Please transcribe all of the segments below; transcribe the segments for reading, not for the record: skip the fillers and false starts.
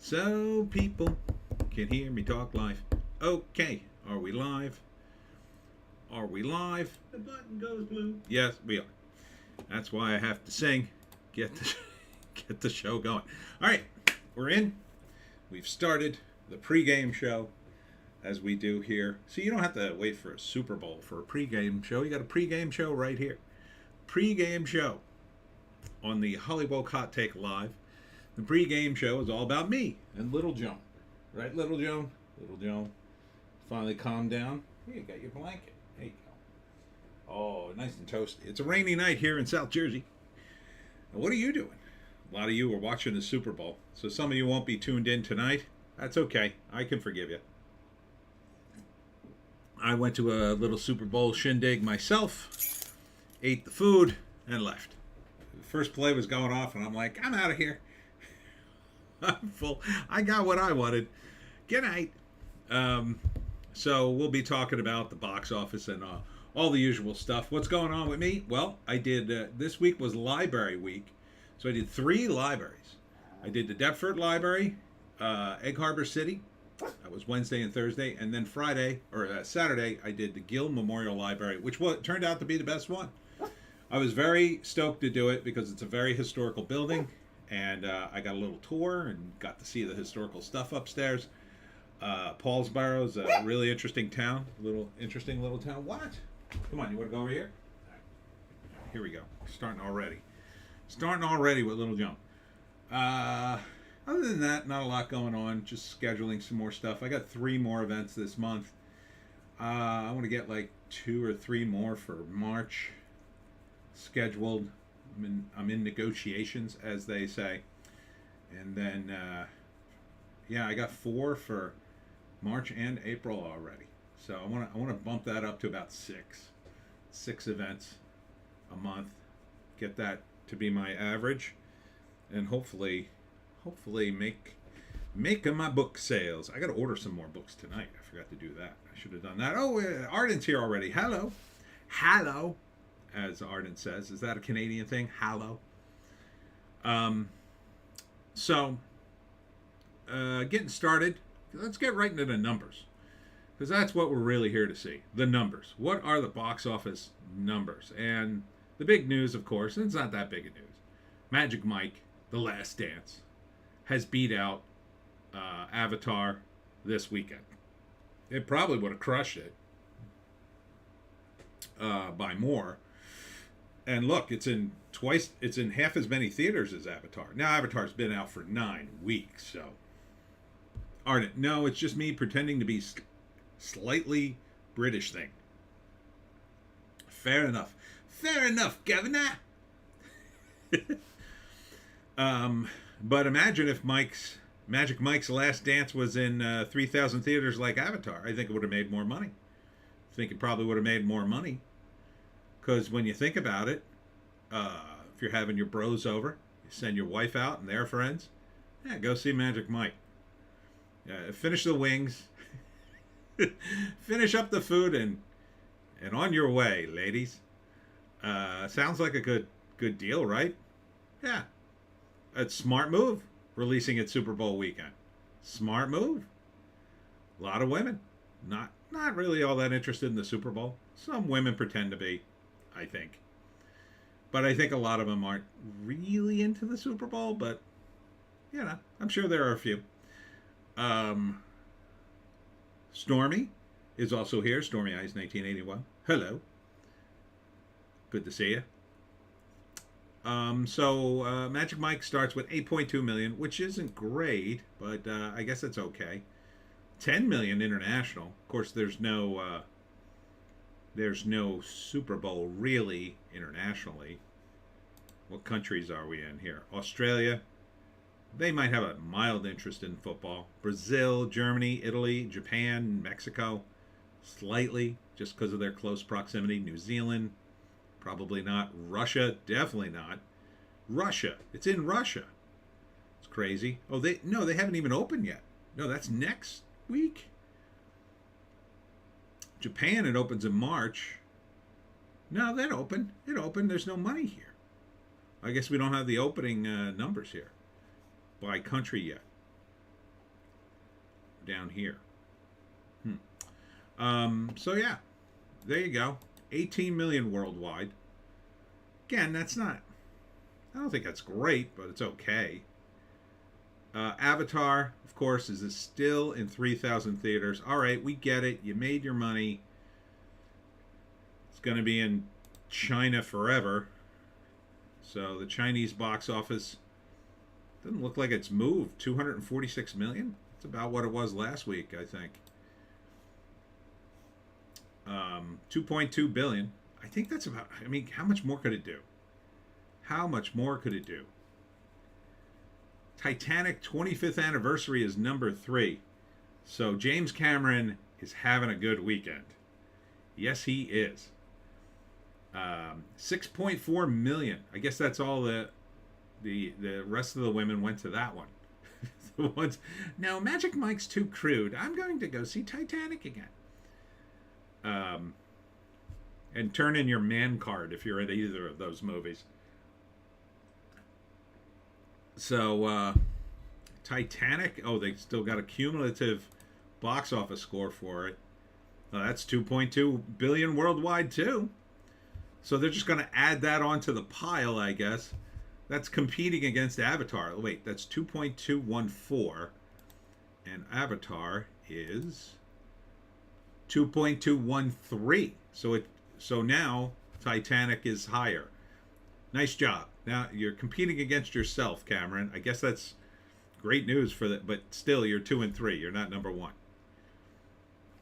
So people can hear me talk live. Okay, are we live? Are we live? The button goes blue. Yes, we are. That's why I have to sing. Get the get the show going. All right, we're in. We've started the pregame show as we do here. So you don't have to wait for a Super Bowl for a pregame show. You got a pregame show right here. Pregame show on the Hollywoke Hot Take Live. The pregame show is all about me and Little Joan. Right, Little Joan? Little Joan finally calmed down. Here, you got your blanket. There you go. Oh, nice and toasty. It's a rainy night here in South Jersey. And what are you doing? A lot of you are watching the Super Bowl, so some of you won't be tuned in tonight. That's okay. I can forgive you. I went to a little Super Bowl shindig myself, ate the food, and left. The first play was going off, and I'm like, I'm out of here. I'm full. I got what I wanted. Good night. So we'll be talking about the box office and all the usual stuff. What's going on with me? Well, I did, this week was library week. So I did 3 libraries. I did the Deptford Library, Egg Harbor City. That was Wednesday and Thursday. And then Saturday, I did the Gill Memorial Library, which turned out to be the best one. I was very stoked to do it because it's a very historical building. And I got a little tour and got to see the historical stuff upstairs. Paulsboro is a really interesting town. Interesting little town. What? Come on, you want to go over here? Here we go. Starting already with Little Joan. Other than that, not a lot going on. Just scheduling some more stuff. I got 3 more events this month. I want to get like 2 or 3 more for March scheduled. I'm in negotiations, as they say. And then, I got 4 for March and April already. So I want to bump that up to about 6 events a month. Get that to be my average, and hopefully make my book sales. I got to order some more books tonight. I forgot to do that. I should have done that. Oh, Arden's here already. Hello, as Arden says. Is that a Canadian thing? Hello. So getting started. Let's get right into the numbers, because that's what we're really here to see. The numbers. What are the box office numbers? And the big news, of course, and it's not that big of news. Magic Mike, The Last Dance, has beat out Avatar this weekend. It probably would have crushed it by more. And look, it's in half as many theaters as Avatar. Now, Avatar's been out for 9 weeks, so. Arden, no, it's just me pretending to be slightly British thing. Fair enough, governor. But imagine if Magic Mike's Last Dance was in 3,000 theaters like Avatar. I think it would have made more money. I think it probably would have made more money. Because when you think about it, if you're having your bros over, you send your wife out and their friends, go see Magic Mike. Finish the wings, finish up the food, and on your way, ladies. Sounds like a good deal, right? Yeah. A smart move, releasing it Super Bowl weekend. Smart move. A lot of women. Not really all that interested in the Super Bowl. Some women pretend to be, I think. But I think a lot of them aren't really into the Super Bowl, but, I'm sure there are a few. Stormy is also here. Stormy Eyes 1981. Hello. Good to see you. So Magic Mike starts with 8.2 million, which isn't great, but I guess it's okay. 10 million international. Of course, there's no Super Bowl really internationally. What countries are we in here? Australia. They might have a mild interest in football. Brazil, Germany, Italy, Japan, Mexico, slightly, just because of their close proximity. New Zealand, probably not. Russia, definitely not. Russia, it's in Russia. It's crazy. Oh, they haven't even opened yet. No, that's next week. Japan, it opens in March. No, that opened. It opened. There's no money here. I guess we don't have the opening numbers here by country yet. down here. So yeah, there you go. 18 million worldwide. Again, that's not. I don't think that's great, but it's okay. Avatar, of course, is still in 3,000 theaters. All right, we get it. You made your money. It's going to be in China forever. So the Chinese box office doesn't look like it's moved. 246 million. That's about what it was last week, I think. 2.2 billion. I think that's about. I mean, how much more could it do? How much more could it do? Titanic 25th anniversary is number 3. So James Cameron is having a good weekend. Yes, he is. 6.4 million. I guess that's all the rest of the women went to that one. The ones, no, Magic Mike's too crude. I'm going to go see Titanic again. And turn in your man card if you're at either of those movies. So, Titanic, oh, they still got a cumulative box office score for it. That's 2.2 billion worldwide, too. So they're just going to add that onto the pile, I guess. That's competing against Avatar. Wait, that's 2.214. And Avatar is 2.213. So now Titanic is higher. Nice job. Now you're competing against yourself, Cameron. I guess that's great news for that, but still you're 2 and 3. You're not number 1.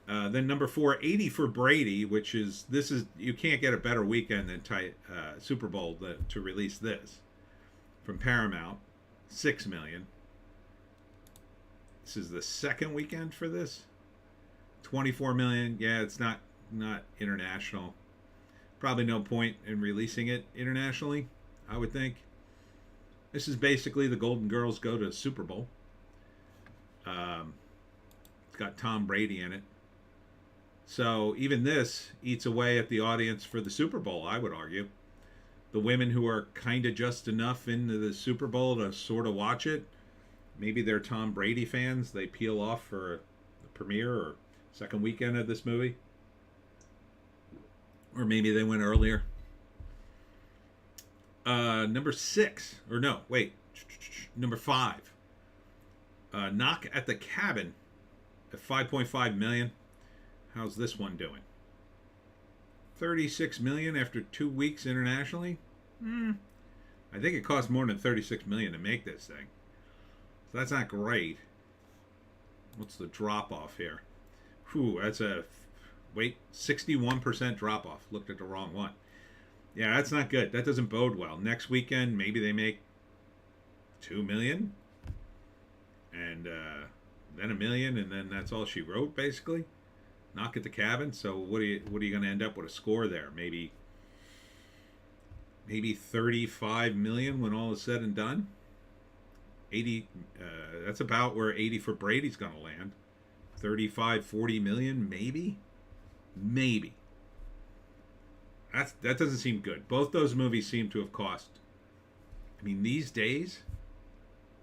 Then number 4, 80 for Brady, which is you can't get a better weekend than Super Bowl to release this from Paramount. 6 million. This is the second weekend for this. 24 million. Yeah, it's not international. Probably no point in releasing it internationally, I would think. This is basically the Golden Girls go to Super Bowl. It's got Tom Brady in it. So even this eats away at the audience for the Super Bowl, I would argue. The women who are kind of just enough into the Super Bowl to sort of watch it, maybe they're Tom Brady fans. They peel off for the premiere or second weekend of this movie. Or maybe they went earlier. Number 6. Or no, wait. Number 5. Knock at the Cabin at 5.5 million. How's this one doing? 36 million after 2 weeks internationally? I think it cost more than 36 million to make this thing. So that's not great. What's the drop off here? Whew, that's a 61% drop off. Looked at the wrong one. Yeah, that's not good. That doesn't bode well. Next weekend, maybe they make 2 million, and then 1 million, and then that's all she wrote, basically. Knock at the Cabin. So what are you going to end up with a score there? Maybe 35 million when all is said and done. 80. That's about where 80 for Brady's going to land. 35, 40 million, maybe. That doesn't seem good. Both those movies seem to have cost. I mean, these days,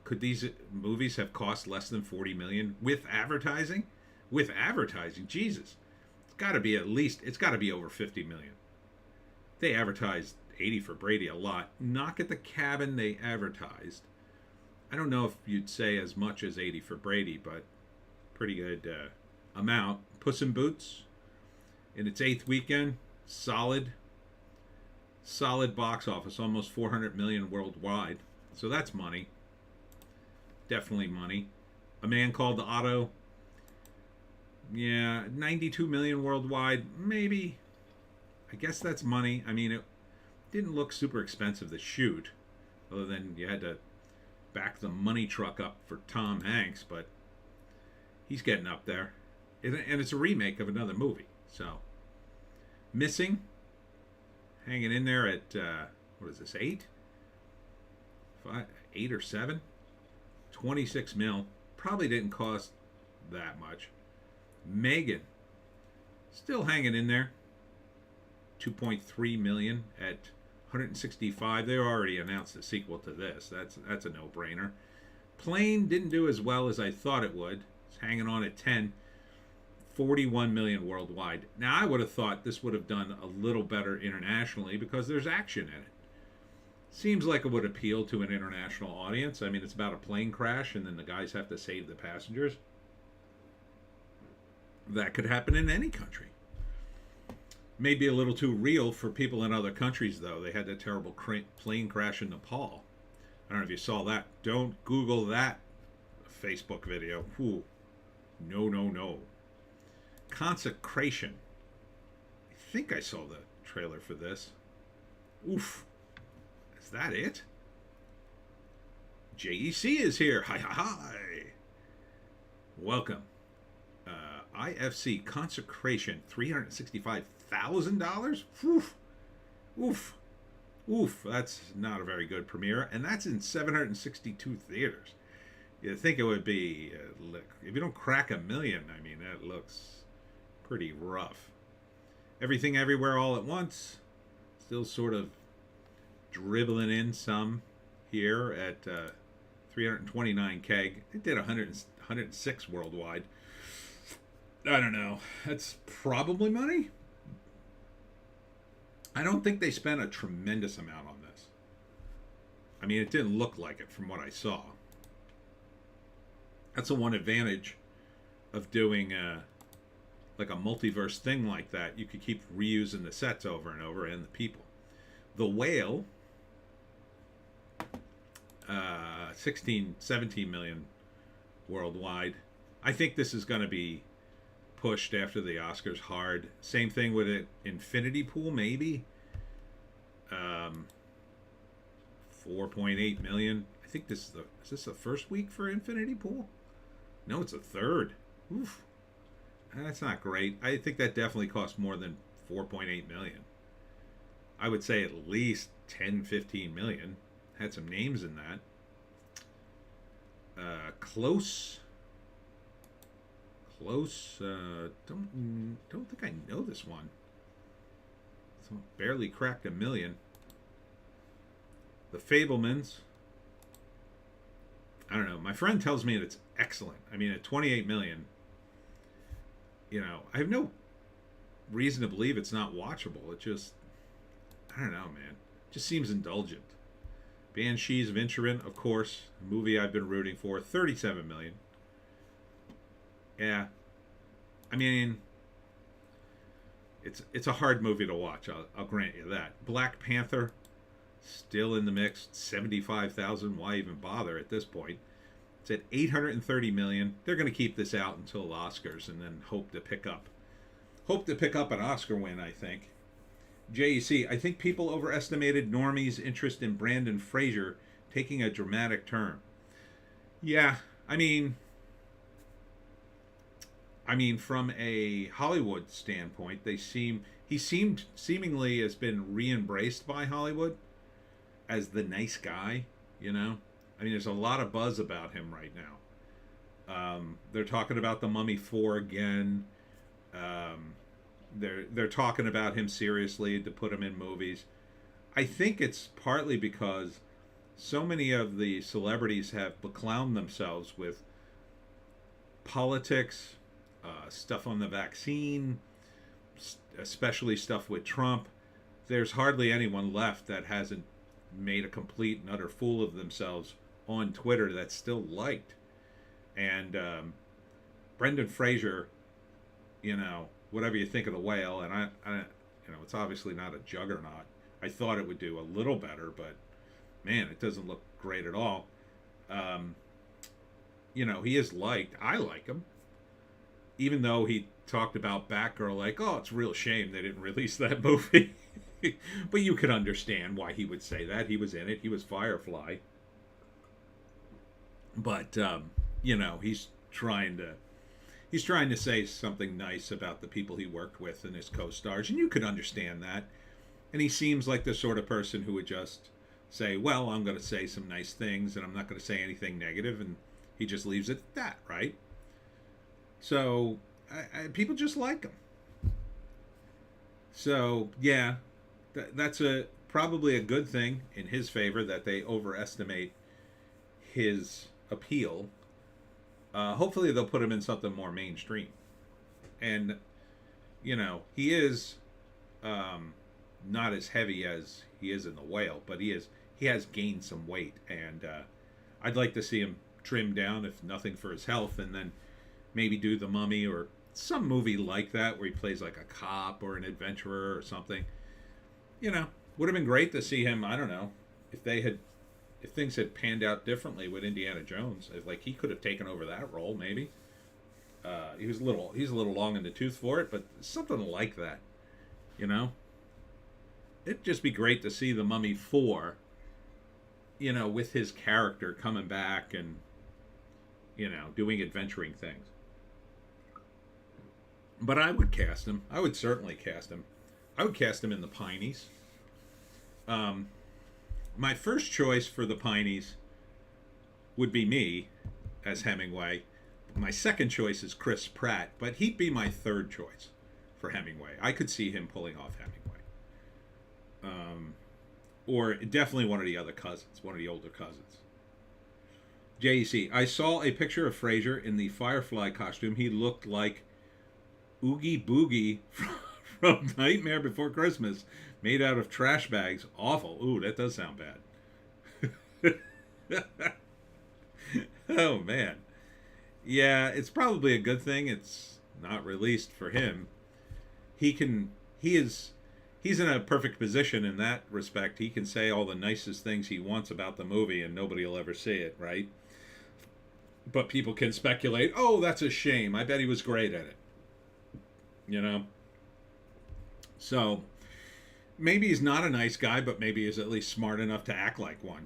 could these movies have cost less than 40 million with advertising? With advertising, Jesus, it's got to be over 50 million. They advertised 80 for Brady a lot. Knock at the Cabin, they advertised. I don't know if you'd say as much as 80 for Brady, but pretty good amount. Puss in Boots, in its 8th weekend, solid box office, almost 400 million worldwide. So that's money. Definitely money. A Man Called Otto, yeah, 92 million worldwide, maybe. I guess that's money. I mean, it didn't look super expensive to shoot, other than you had to back the money truck up for Tom Hanks, but he's getting up there. And it's a remake of another movie. So, Missing, hanging in there at, what is this, 8? 8 or 7? 26 mil. Probably didn't cost that much. Megan, still hanging in there. 2.3 million at 165. They already announced a sequel to this. That's a no-brainer. Plane didn't do as well as I thought it would. hanging on at 10. 41 million worldwide. Now, I would have thought this would have done a little better internationally because there's action in it. Seems like it would appeal to an international audience. I mean, it's about a plane crash and then the guys have to save the passengers. That could happen in any country. Maybe a little too real for people in other countries, though. They had that terrible plane crash in Nepal. I don't know if you saw that. Don't Google that Facebook video. Whew. No, no, no. Consecration. I think I saw the trailer for this. Oof. Is that it? JEC is here. Hi, hi, hi. Welcome. IFC Consecration. $365,000? Oof. Oof. Oof. That's not a very good premiere. And that's in 762 theaters. You'd think it would be, if you don't crack 1 million, I mean, that looks pretty rough. Everything Everywhere All at Once. Still sort of dribbling in some here at 329 keg. It did 106 worldwide. I don't know. That's probably money. I don't think they spent a tremendous amount on this. I mean, it didn't look like it from what I saw. That's the one advantage of doing like a multiverse thing like that. You could keep reusing the sets over and over and the people. The Whale, 17 million worldwide. I think this is going to be pushed after the Oscars hard. Same thing with it. Infinity Pool, maybe. 4.8 million. I think is this the first week for Infinity Pool? No, it's a third. Oof. That's not great. I think that definitely cost more than 4.8 million. I would say at least 10, 15 million. Had some names in that. Close. Don't think I know this one. So barely cracked 1 million. The Fablemans. I don't know. My friend tells me it's excellent. I mean, at 28 million, you know, I have no reason to believe it's not watchable. It just, I don't know, man. It just seems indulgent. Banshees of Inisherin, of course, a movie I've been rooting for, 37 million. Yeah. I mean, it's a hard movie to watch, I'll grant you that. Black Panther, still in the mix, 75,000. Why even bother at this point? It's at 830 million. They're going to keep this out until Oscars and then hope to pick up an Oscar win, I think. JEC, I think people overestimated normies' interest in Brendan Fraser taking a dramatic turn. Yeah, I mean, from a Hollywood standpoint, he seemingly has been re-embraced by Hollywood as the nice guy, you know? I mean, there's a lot of buzz about him right now. They're talking about The Mummy 4 again. They're talking about him seriously to put him in movies. I think it's partly because so many of the celebrities have beclowned themselves with politics, stuff on the vaccine, especially stuff with Trump. There's hardly anyone left that hasn't made a complete and utter fool of themselves on Twitter that's still liked. And Brendan Fraser, you know, whatever you think of The Whale, and I you know, it's obviously not a juggernaut. I thought it would do a little better, but man, it doesn't look great at all. You know, he is liked. I like him. Even though he talked about Batgirl like, oh, it's a real shame they didn't release that movie. But you could understand why he would say that. He was in it. He was Firefly. But, you know, he's trying to say something nice about the people he worked with and his co-stars. And you could understand that. And he seems like the sort of person who would just say, well, I'm going to say some nice things and I'm not going to say anything negative. And he just leaves it at that, right? So people just like him. So, yeah, that's probably a good thing in his favor that they overestimate his appeal. Hopefully they'll put him in something more mainstream. And he is not as heavy as he is in the Whale, but he has gained some weight, and I'd like to see him trim down, if nothing for his health, and then maybe do The Mummy or some movie like that where he plays like a cop or an adventurer or something. Would have been great to see him. I don't know if things had panned out differently with Indiana Jones. If, like, he could have taken over that role, maybe. He's a little long in the tooth for it, but something like that. It'd just be great to see The Mummy 4. With his character coming back and doing adventuring things. But I would cast him. I would certainly cast him. I would cast him in the Pineys. My first choice for the Pineys would be me as Hemingway. My second choice is Chris Pratt, but he'd be my third choice for Hemingway. I could see him pulling off Hemingway. Or definitely one of the other cousins, one of the older cousins. JEC, I saw a picture of Fraser in the Firefly costume. He looked like Oogie Boogie from Nightmare Before Christmas, made out of trash bags. Awful. Ooh, that does sound bad. Oh, man. Yeah, it's probably a good thing it's not released for him. He's in a perfect position in that respect. He can say all the nicest things he wants about the movie and nobody will ever see it, right? But people can speculate, oh, that's a shame. I bet he was great at it. So maybe he's not a nice guy, but maybe he's at least smart enough to act like one,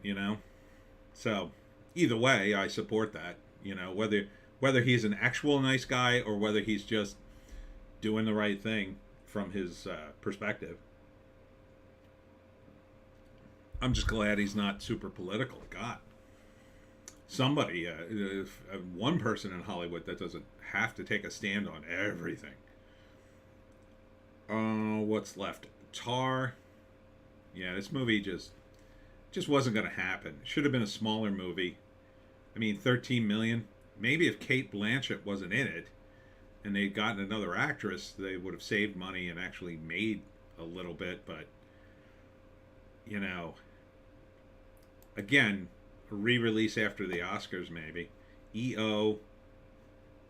So either way, I support that, whether he's an actual nice guy or whether he's just doing the right thing from his perspective. I'm just glad he's not super political. God. Somebody, one person in Hollywood that doesn't have to take a stand on everything. What's left? Tar. Yeah, this movie just wasn't going to happen. It should have been a smaller movie. I mean, 13 million. Maybe if Cate Blanchett wasn't in it and they'd gotten another actress, they would have saved money and actually made a little bit. But, again, a re-release after the Oscars, maybe. EO,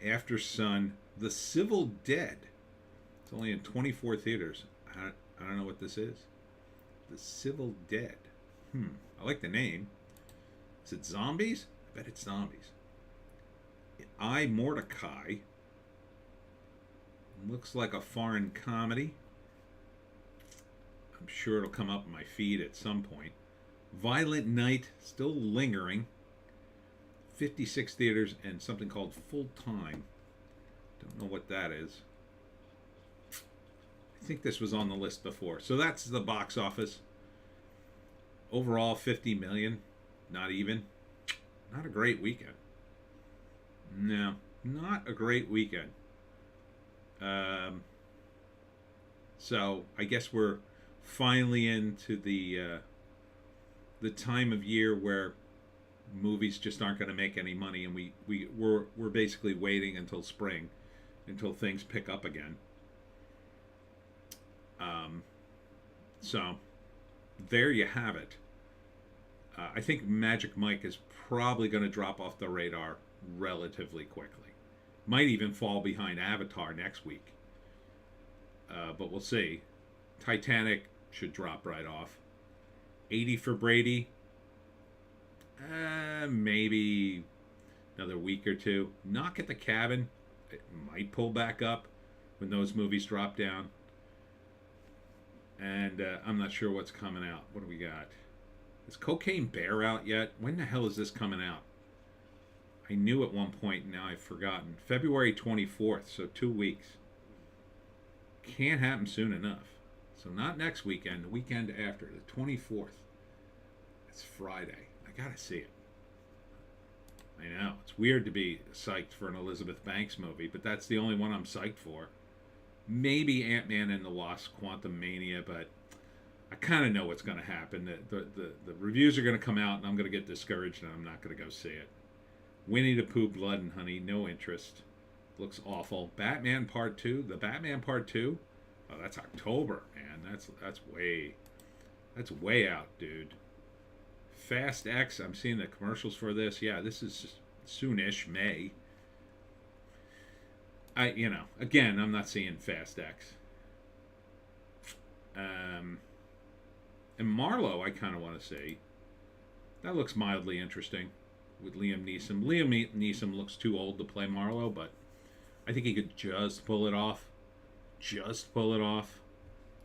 After Sun, The Civil Dead. It's only in 24 theaters. I don't know what this is. The Civil Dead. I like the name. Is it zombies? I bet it's zombies. I, Mordecai. Looks like a foreign comedy. I'm sure it'll come up in my feed at some point. Violent Night, still lingering. 56 theaters and something called Full Time. Don't know what that is. I think this was on the list before. So that's the box office. Overall, 50 million. Not even. Not a great weekend. No, not a great weekend. So I guess we're finally into the time of year where movies just aren't going to make any money, and we're basically waiting until spring, until things pick up again. So there you have it. I think Magic Mike is probably going to drop off the radar relatively quickly. Might even fall behind Avatar next week. But we'll see. Titanic should drop right off. 80 for Brady. Maybe another week or two. Knock at the Cabin. It might pull back up when those movies drop down. And I'm not sure what's coming out. What do we got? Is Cocaine Bear out yet? When the hell is this coming out? I knew at one point, now I've forgotten. February 24th, so 2 weeks. Can't happen soon enough. So not next weekend, the weekend after, the 24th. It's Friday. I gotta see it. I know. It's weird to be psyched for an Elizabeth Banks movie, but that's the only one I'm psyched for. Maybe Ant-Man and the Wasp: Quantumania, but I kind of know what's going to happen. The reviews are going to come out, and I'm going to get discouraged, and I'm not going to go see it. Winnie the Pooh, Blood and Honey, no interest. Looks awful. Batman Part 2, the Batman Part 2. Oh, that's October, man. That's way out, dude. Fast X, I'm seeing the commercials for this. Yeah, this is soonish, May. Again, I'm not seeing Fast X. And Marlowe, I kind of want to see. That looks mildly interesting with Liam Neeson. Liam Neeson looks too old to play Marlowe, but I think he could just pull it off. Just pull it off.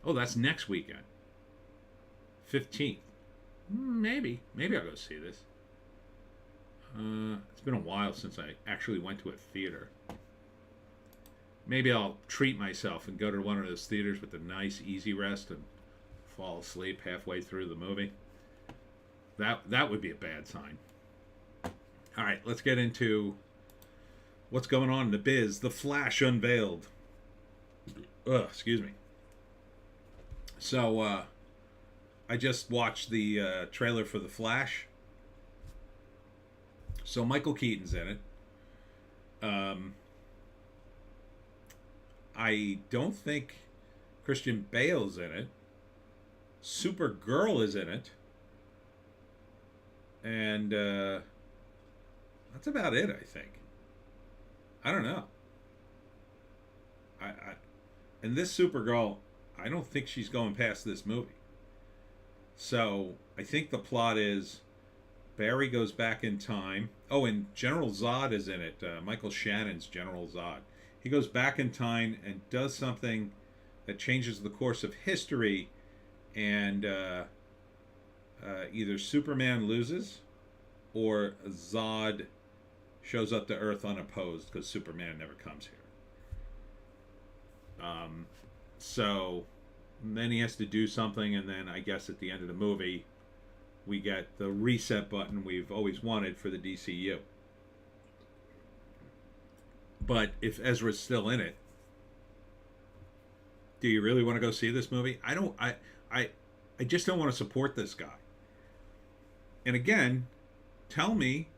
Oh, that's next weekend. 15th. Maybe I'll go see this. It's been a while since I actually went to a theater. Maybe I'll treat myself and go to one of those theaters with a nice easy rest and fall asleep halfway through the movie. That would be a bad sign. All right, let's get into what's going on in the biz. The Flash unveiled. Excuse me. So, I just watched the trailer for The Flash. So Michael Keaton's in it. I don't think Christian Bale's in it. Supergirl is in it. And that's about it, I think. I don't know. And this Supergirl, I don't think she's going past this movie. So I think the plot is Barry goes back in time. Oh, and General Zod is in it. Michael Shannon's General Zod. He goes back in time and does something that changes the course of history, and either Superman loses or Zod shows up to Earth unopposed because Superman never comes here. So then he has to do something, and then I guess at the end of the movie we get the reset button we've always wanted for the DCU. But if Ezra's still in it, do you really want to go see this movie? I just don't want to support this guy. And again, tell me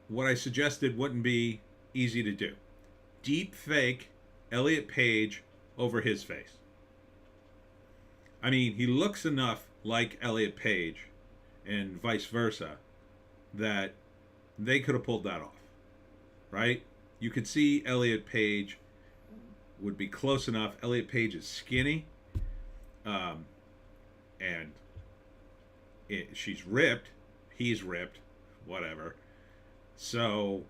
what I suggested wouldn't be easy to do. Deep fake Elliot Page over his face. I mean, he looks enough like Elliot Page and vice versa that they could have pulled that off, right? You could see Elliot Page would be close enough. Elliot Page is skinny, and she's ripped. He's ripped, whatever. So,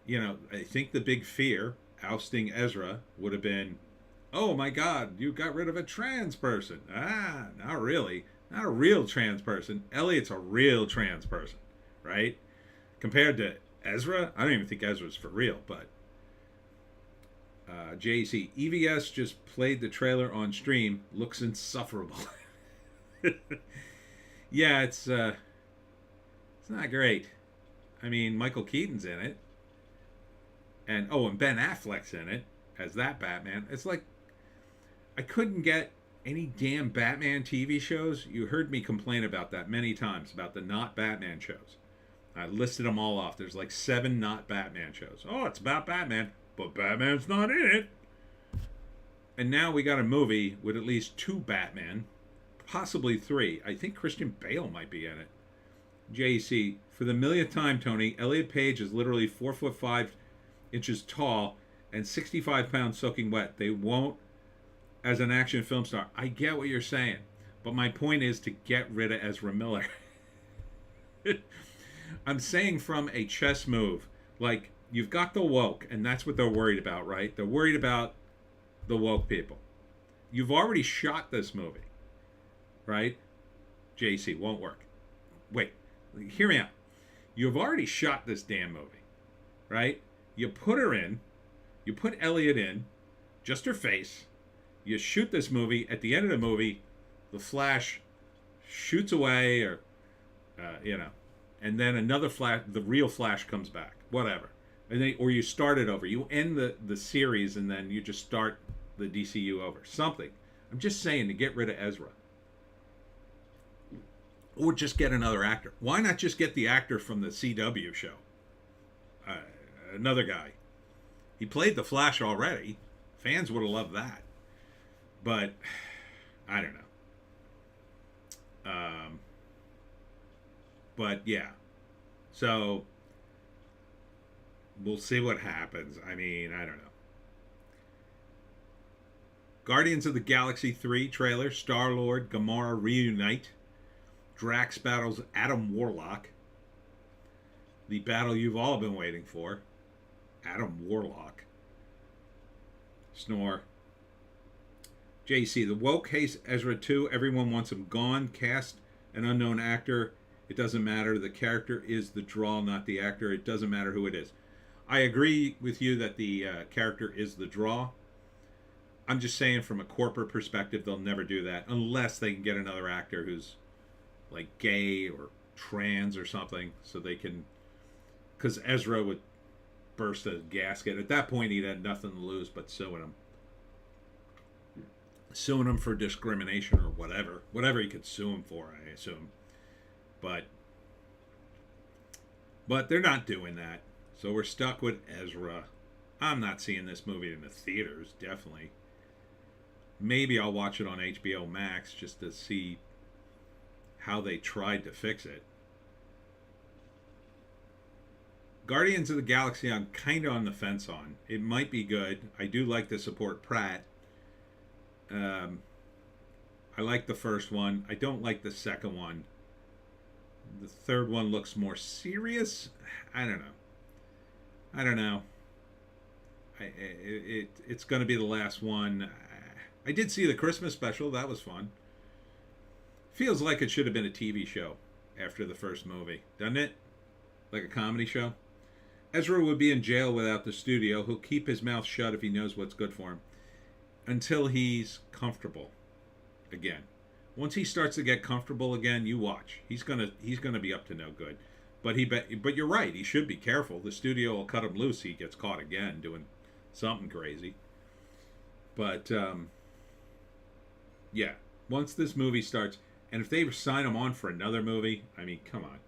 I think the big fear ousting Ezra would have been, oh my God, you got rid of a trans person. Not really. Not a real trans person. Elliot's a real trans person, right? Compared to Ezra, I don't even think Ezra's for real, but JC, EVS just played the trailer on stream. Looks insufferable. Yeah, it's not great. I mean, Michael Keaton's in it. And Ben Affleck's in it as that Batman. It's like, I couldn't get any damn Batman TV shows. You heard me complain about that many times, about the not Batman shows. I listed them all off. There's like 7 not Batman shows. Oh, it's about Batman, but Batman's not in it. And now we got a movie with at least 2 Batman, possibly 3. I think Christian Bale might be in it. JC, for the millionth time, Tony, Elliot Page is literally 4'5" tall and 65 pounds soaking wet. They won't as an action film star. I get what you're saying, but my point is to get rid of Ezra Miller. I'm saying from a chess move, like, you've got the woke, and that's what they're worried about, right? They're worried about the woke people. You've already shot this movie, right? JC, won't work. Wait, hear me out. You've already shot this damn movie, right? You put her in, you put Elliot in, just her face. You shoot this movie. At the end of the movie, the Flash shoots away, or and then another Flash, the real Flash, comes back. Whatever, or you start it over. You end the series, and then you just start the DCU over. Something. I'm just saying to get rid of Ezra. Or just get another actor. Why not just get the actor from the CW show? Uh, Another guy. He played the Flash already. Fans would have loved that. But I don't know. But yeah. So we'll see what happens. I mean, I don't know. Guardians of the Galaxy 3 trailer. Star-Lord, Gamora reunite. Drax battles Adam Warlock. The battle you've all been waiting for. Adam Warlock. Snore. JC, the woke hates Ezra too. Everyone wants him gone. Cast an unknown actor. It doesn't matter. The character is the draw, not the actor. It doesn't matter who it is. I agree with you that the character is the draw. I'm just saying from a corporate perspective, they'll never do that unless they can get another actor who's like gay or trans or something, so they can, because Ezra would burst a gasket. At that point, he'd had nothing to lose but suing him for discrimination or whatever he could sue him for, I assume. But they're not doing that, so we're stuck with Ezra. I'm not seeing this movie in the theaters, definitely. Maybe I'll watch it on HBO Max just to see how they tried to fix it. Guardians of the Galaxy, I'm kind of on the fence on. It might be good. I do like to support Pratt. I like the first one. I don't like the second one. The third one looks more serious. I don't know. It's going to be the last one. I did see the Christmas special. That was fun. Feels like it should have been a TV show after the first movie, doesn't it? Like a comedy show. Ezra would be in jail without the studio. He'll keep his mouth shut if he knows what's good for him. Until he's comfortable again. Once he starts to get comfortable again, you watch. He's gonna be up to no good. But you're right. He should be careful. The studio will cut him loose. He gets caught again doing something crazy. But yeah, once this movie starts, and if they sign him on for another movie, I mean, come on.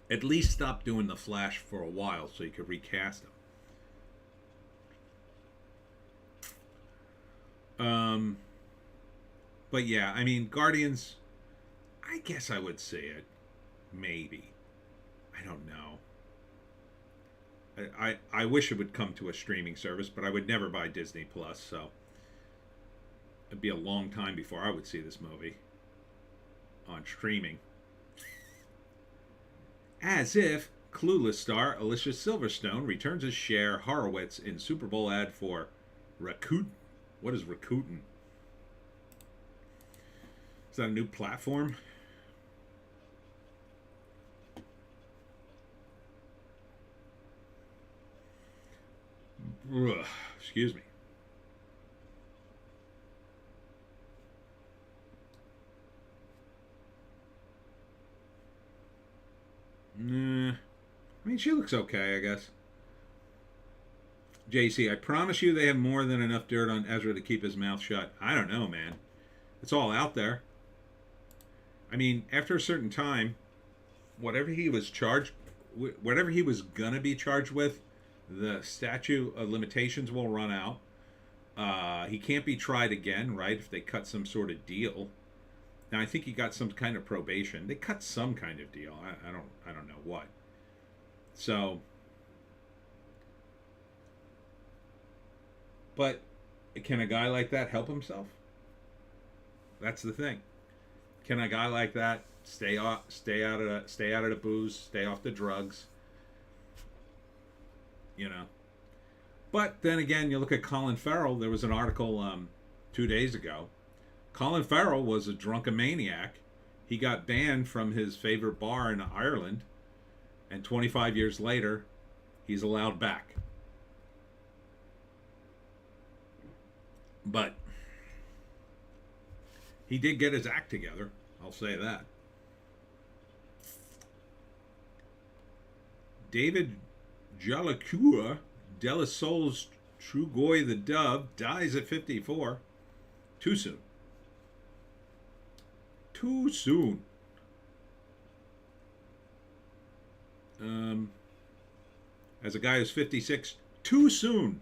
At least stop doing the Flash for a while so you could recast him. But yeah, I mean, Guardians, I guess I would see it. Maybe. I don't know. I wish it would come to a streaming service, but I would never buy Disney Plus, so it'd be a long time before I would see this movie on streaming. As if Clueless star Alicia Silverstone returns as Cher Horowitz in Super Bowl ad for Rakuten. What is Rakuten? Is that a new platform? Ugh, excuse me. Nah. I mean, she looks okay, I guess. JC, I promise you they have more than enough dirt on Ezra to keep his mouth shut. I don't know, man. It's all out there. I mean, after a certain time, whatever he was gonna be charged with, the statute of limitations will run out. He can't be tried again, right? If they cut some sort of deal. Now I think he got some kind of probation. They cut some kind of deal. I don't know what. So, but can a guy like that help himself? That's the thing. Can a guy like that stay out of the booze, stay off the drugs? You know. But then again, you look at Colin Farrell. There was an article 2 days ago. Colin Farrell was a drunken maniac. He got banned from his favorite bar in Ireland, and 25 years later, he's allowed back. But he did get his act together. I'll say that. David Jalakua, Della Soul's Trugoy the Dove, dies at 54. Too soon. Too soon. As a guy who's 56, too soon.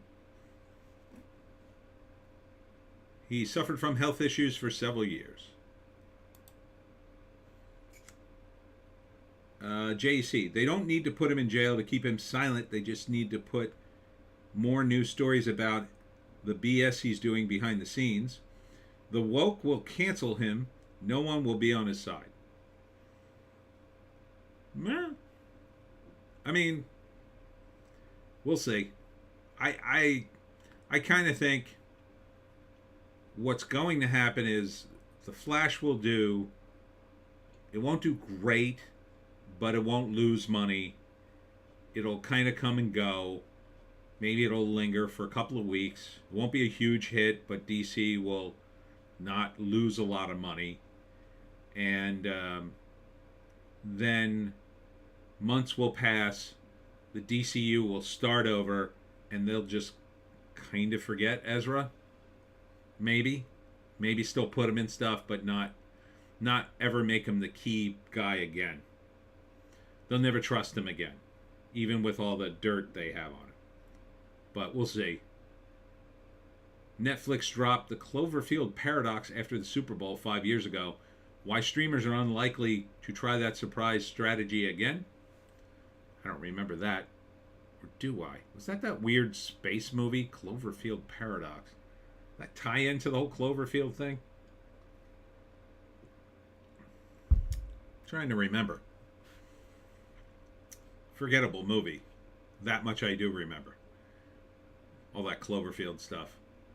He suffered from health issues for several years. JC, they don't need to put him in jail to keep him silent. They just need to put more news stories about the BS he's doing behind the scenes. The woke will cancel him. No one will be on his side. I mean, we'll see. I kind of think what's going to happen is the Flash will do. It won't do great, but it won't lose money. It'll kind of come and go. Maybe it'll linger for a couple of weeks. It won't be a huge hit, but DC will not lose a lot of money. And then months will pass. The DCU will start over, and they'll just kind of forget Ezra. Maybe still put him in stuff, but not ever make him the key guy again. They'll never trust him again, even with all the dirt they have on him. But we'll see. Netflix dropped the Cloverfield paradox after the Super Bowl 5 years ago. Why streamers are unlikely to try that surprise strategy again? I don't remember that. Or do I? Was that weird space movie, Cloverfield Paradox? That tie into the whole Cloverfield thing? Trying to remember. Forgettable movie. That much I do remember. All that Cloverfield stuff.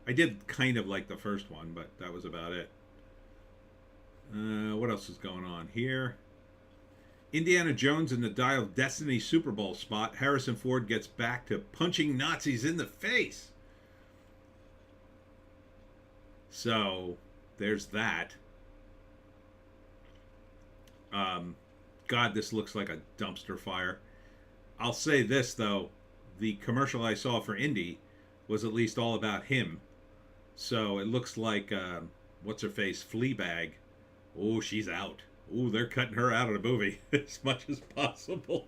I did kind of like the first one, but that was about it. What else is going on here? Indiana Jones in the Dial of Destiny Super Bowl spot. Harrison Ford gets back to punching Nazis in the face. So, there's that. God, this looks like a dumpster fire. I'll say this, though. The commercial I saw for Indy was at least all about him. So, it looks like, what's-her-face, Fleabag. Oh, she's out. Oh, they're cutting her out of the movie as much as possible.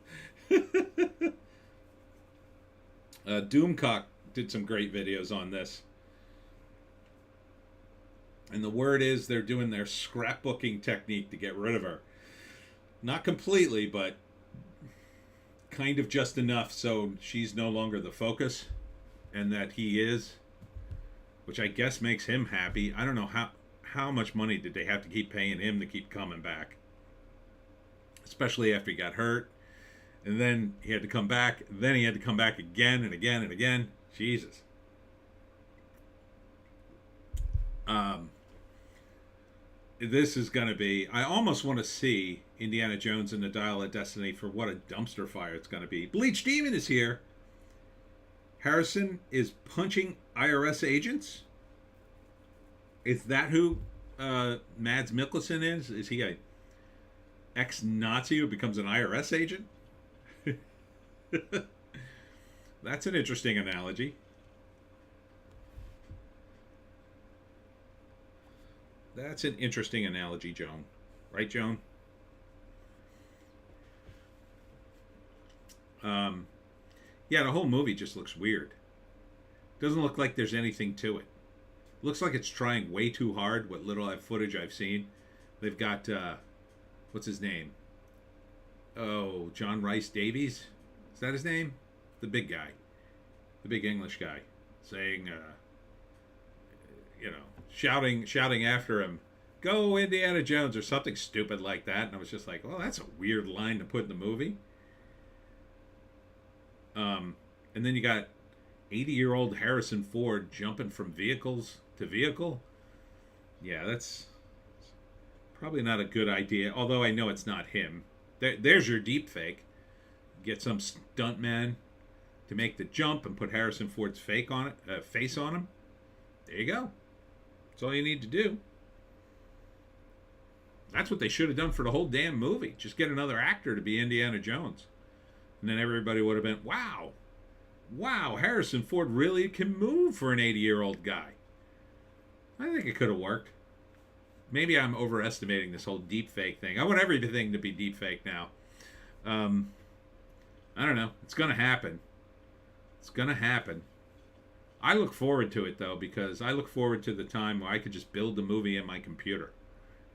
Doomcock did some great videos on this. And the word is they're doing their scrapbooking technique to get rid of her. Not completely, but kind of just enough so she's no longer the focus. And that he is. Which I guess makes him happy. I don't know how much money did they have to keep paying him to keep coming back. Especially after he got hurt. And then he had to come back. Then he had to come back again and again and again. Jesus. This is going to be... I almost want to see Indiana Jones and the Dial of Destiny for what a dumpster fire it's going to be. Bleach Demon is here. Harrison is punching IRS agents? Is that who Mads Mikkelsen is? Is he a ex-Nazi who becomes an IRS agent? That's an interesting analogy. That's an interesting analogy, Joan. Right, Joan? Yeah, the whole movie just looks weird. Doesn't look like there's anything to it. Looks like it's trying way too hard, what little footage I've seen. They've got, what's his name? Oh, John Rice Davies? Is that his name? The big guy. The big English guy. Saying, shouting after him, "Go Indiana Jones," or something stupid like that. And I was just like, well, that's a weird line to put in the movie. And then you got 80-year-old Harrison Ford jumping from vehicles to vehicle. Yeah, that's probably not a good idea. Although I know it's not him. There's your deep fake. Get some stuntman to make the jump and put Harrison Ford's face on him. There you go. That's all you need to do. That's what they should have done for the whole damn movie. Just get another actor to be Indiana Jones. And then everybody would have been, wow, Harrison Ford really can move for an 80-year-old guy. I think it could have worked. Maybe I'm overestimating this whole deep fake thing. I want everything to be deep fake now. Um, I don't know. It's gonna happen. It's gonna happen. I look forward to it though, because I look forward to the time where I could just build the movie in my computer.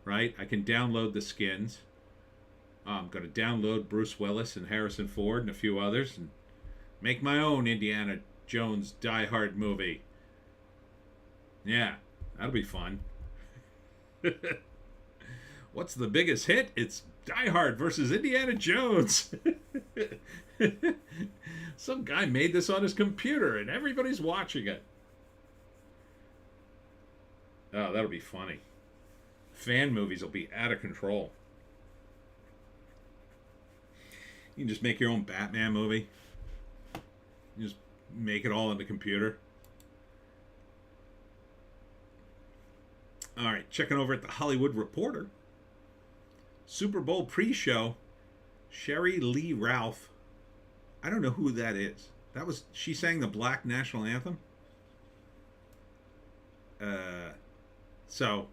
Right? I can download the skins. I'm gonna download Bruce Willis and Harrison Ford and a few others and make my own Indiana Jones Die Hard movie. Yeah, that'll be fun. What's the biggest hit? It's Die Hard versus Indiana Jones. Some guy made this on his computer and everybody's watching it. Oh, that'll be funny. Fan movies will be out of control. You can just make your own Batman movie. You just make it all in the computer. All right, checking over at the Hollywood Reporter. Super Bowl pre-show. Sherry Lee Ralph. I don't know who that is. She sang the Black National Anthem. So,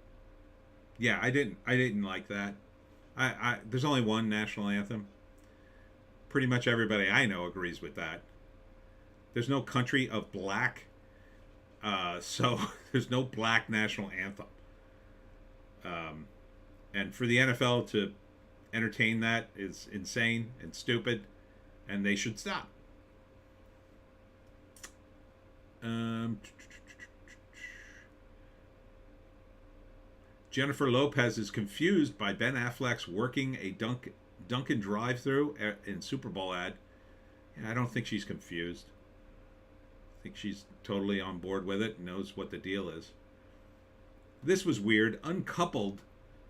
yeah, I didn't like that. There's only one national anthem. Pretty much everybody I know agrees with that. There's no country of black. So there's no black national anthem. And for the NFL to entertain that is insane and stupid, and they should stop. Jennifer Lopez is confused by Ben Affleck's working a Dunkin' drive-thru in Super Bowl ad. Yeah, I don't think she's confused. I think she's totally on board with it and knows what the deal is. This was weird. Uncoupled,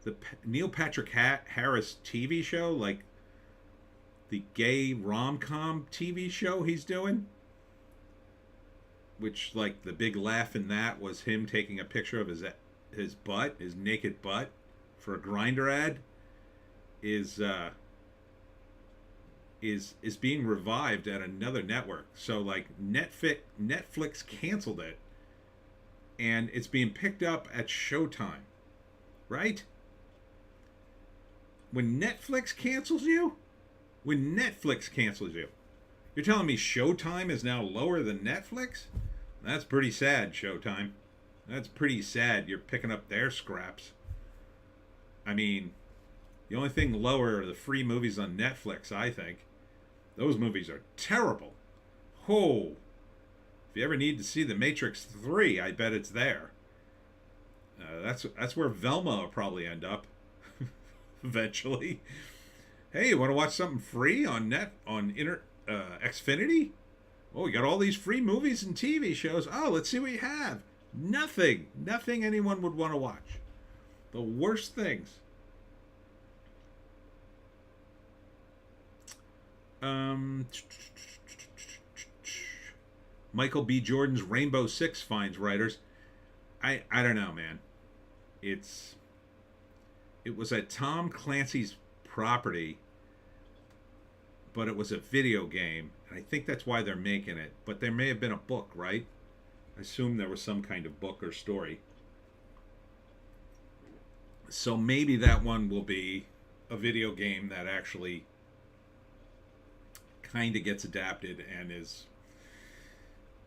the Neil Patrick Harris TV show, like the gay rom-com TV show he's doing, which, like, the big laugh in that was him taking a picture of his butt, his naked butt, for a Grindr ad, is being revived at another network. So, like, Netflix canceled it, and it's being picked up at Showtime, right? When Netflix cancels you, you're telling me Showtime is now lower than Netflix? That's pretty sad, Showtime. That's pretty sad. You're picking up their scraps. I mean, the only thing lower are the free movies on Netflix, I think. Those movies are terrible. Oh, if you ever need to see The Matrix 3, I bet it's there. That's where Velma will probably end up eventually. Hey, you want to watch something free on Xfinity? Oh, you got all these free movies and TV shows. Oh, let's see what you have. Nothing anyone would want to watch. The worst things. Michael B. Jordan's Rainbow Six finds writers. I don't know, man. It was a Tom Clancy's property, but it was a video game, and I think that's why they're making it. But there may have been a book, right? I assume there was some kind of book or story. So maybe that one will be a video game that actually kind of gets adapted and is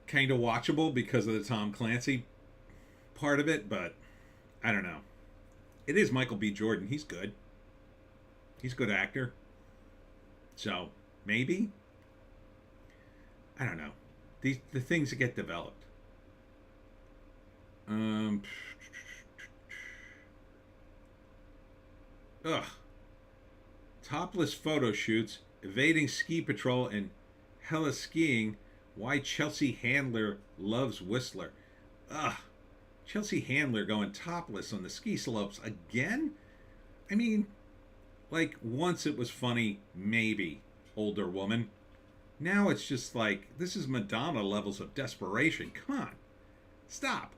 kind of watchable because of the Tom Clancy part of it, but I don't know. It is Michael B. Jordan. He's good. He's a good actor. So, maybe? I don't know. The things that get developed. Topless photo shoots, evading ski patrol, and hella skiing. Why Chelsea Handler loves Whistler. Chelsea Handler going topless on the ski slopes again? I mean, like, once it was funny, maybe, older woman. Now it's just like, this is Madonna levels of desperation. Come on. Stop.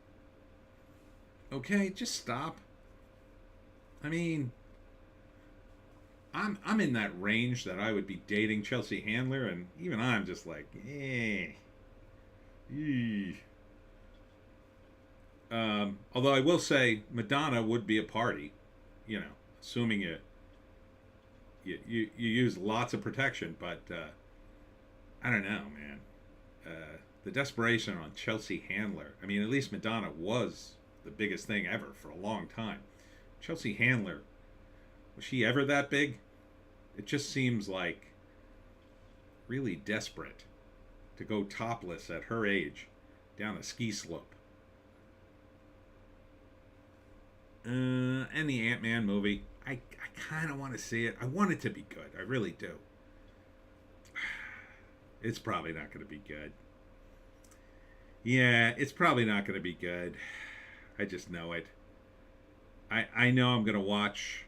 Okay, just stop. I mean, I'm in that range that I would be dating Chelsea Handler, and even I'm just like, Although I will say Madonna would be a party, you know, assuming you use lots of protection, but I don't know, man. The desperation on Chelsea Handler. I mean, at least Madonna was the biggest thing ever for a long time. Chelsea Handler, was she ever that big? It just seems like really desperate to go topless at her age down a ski slope. And the Ant-Man movie, I kind of want to see it. I want it to be good. I really do. It's probably not going to be good. Yeah, it's probably not going to be good. I just know it. I know I'm going to watch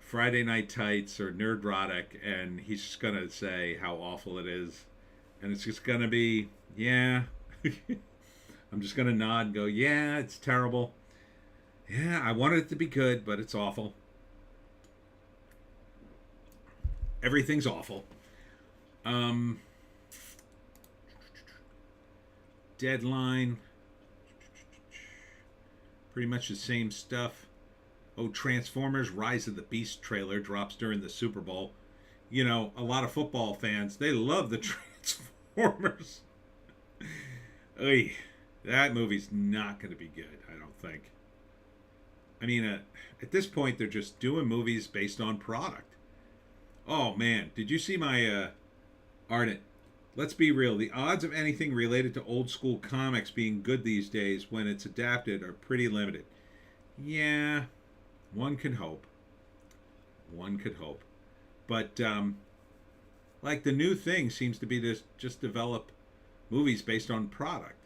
Friday Night Tights or Nerdrotic, and he's just going to say how awful it is. And it's just going to be, yeah. I'm just going to nod and go, yeah, it's terrible. Yeah, I wanted it to be good, but it's awful. Everything's awful. Deadline. Pretty much the same stuff. Oh, Transformers Rise of the Beast trailer drops during the Super Bowl. You know, a lot of football fans, they love the Transformers. Oy, that movie's not going to be good, I don't think. I mean, at this point, they're just doing movies based on product. Oh, man, did you see my Ardent? Let's be real. The odds of anything related to old school comics being good these days when it's adapted are pretty limited. Yeah, one could hope. One could hope. But, like, the new thing seems to be to just develop movies based on product.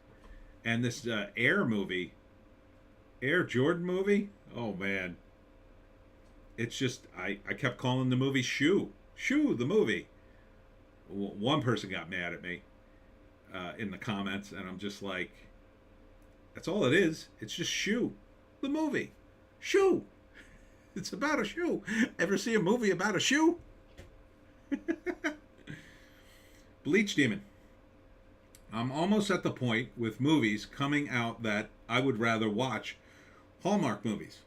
And this Air movie, Air Jordan movie, oh, man. It's just, I kept calling the movie Shoe. Shoe, the movie. One person got mad at me in the comments, and I'm just like, that's all it is. It's just Shoe, the movie. Shoe. It's about a shoe. Ever see a movie about a shoe? Bleach Demon. I'm almost at the point with movies coming out that I would rather watch Hallmark movies.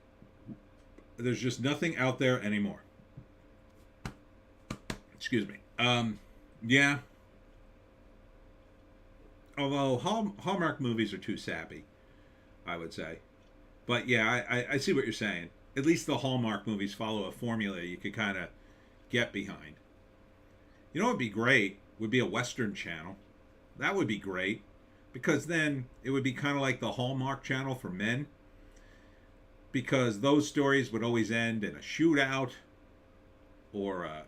There's just nothing out there anymore. Excuse me. Yeah. Although Hallmark movies are too sappy, I would say. But yeah, I see what you're saying. At least the Hallmark movies follow a formula you could kind of get behind. You know what would be great? Would be a Western channel. That would be great. Because then it would be kind of like the Hallmark channel for men. Because those stories would always end in a shootout. Or a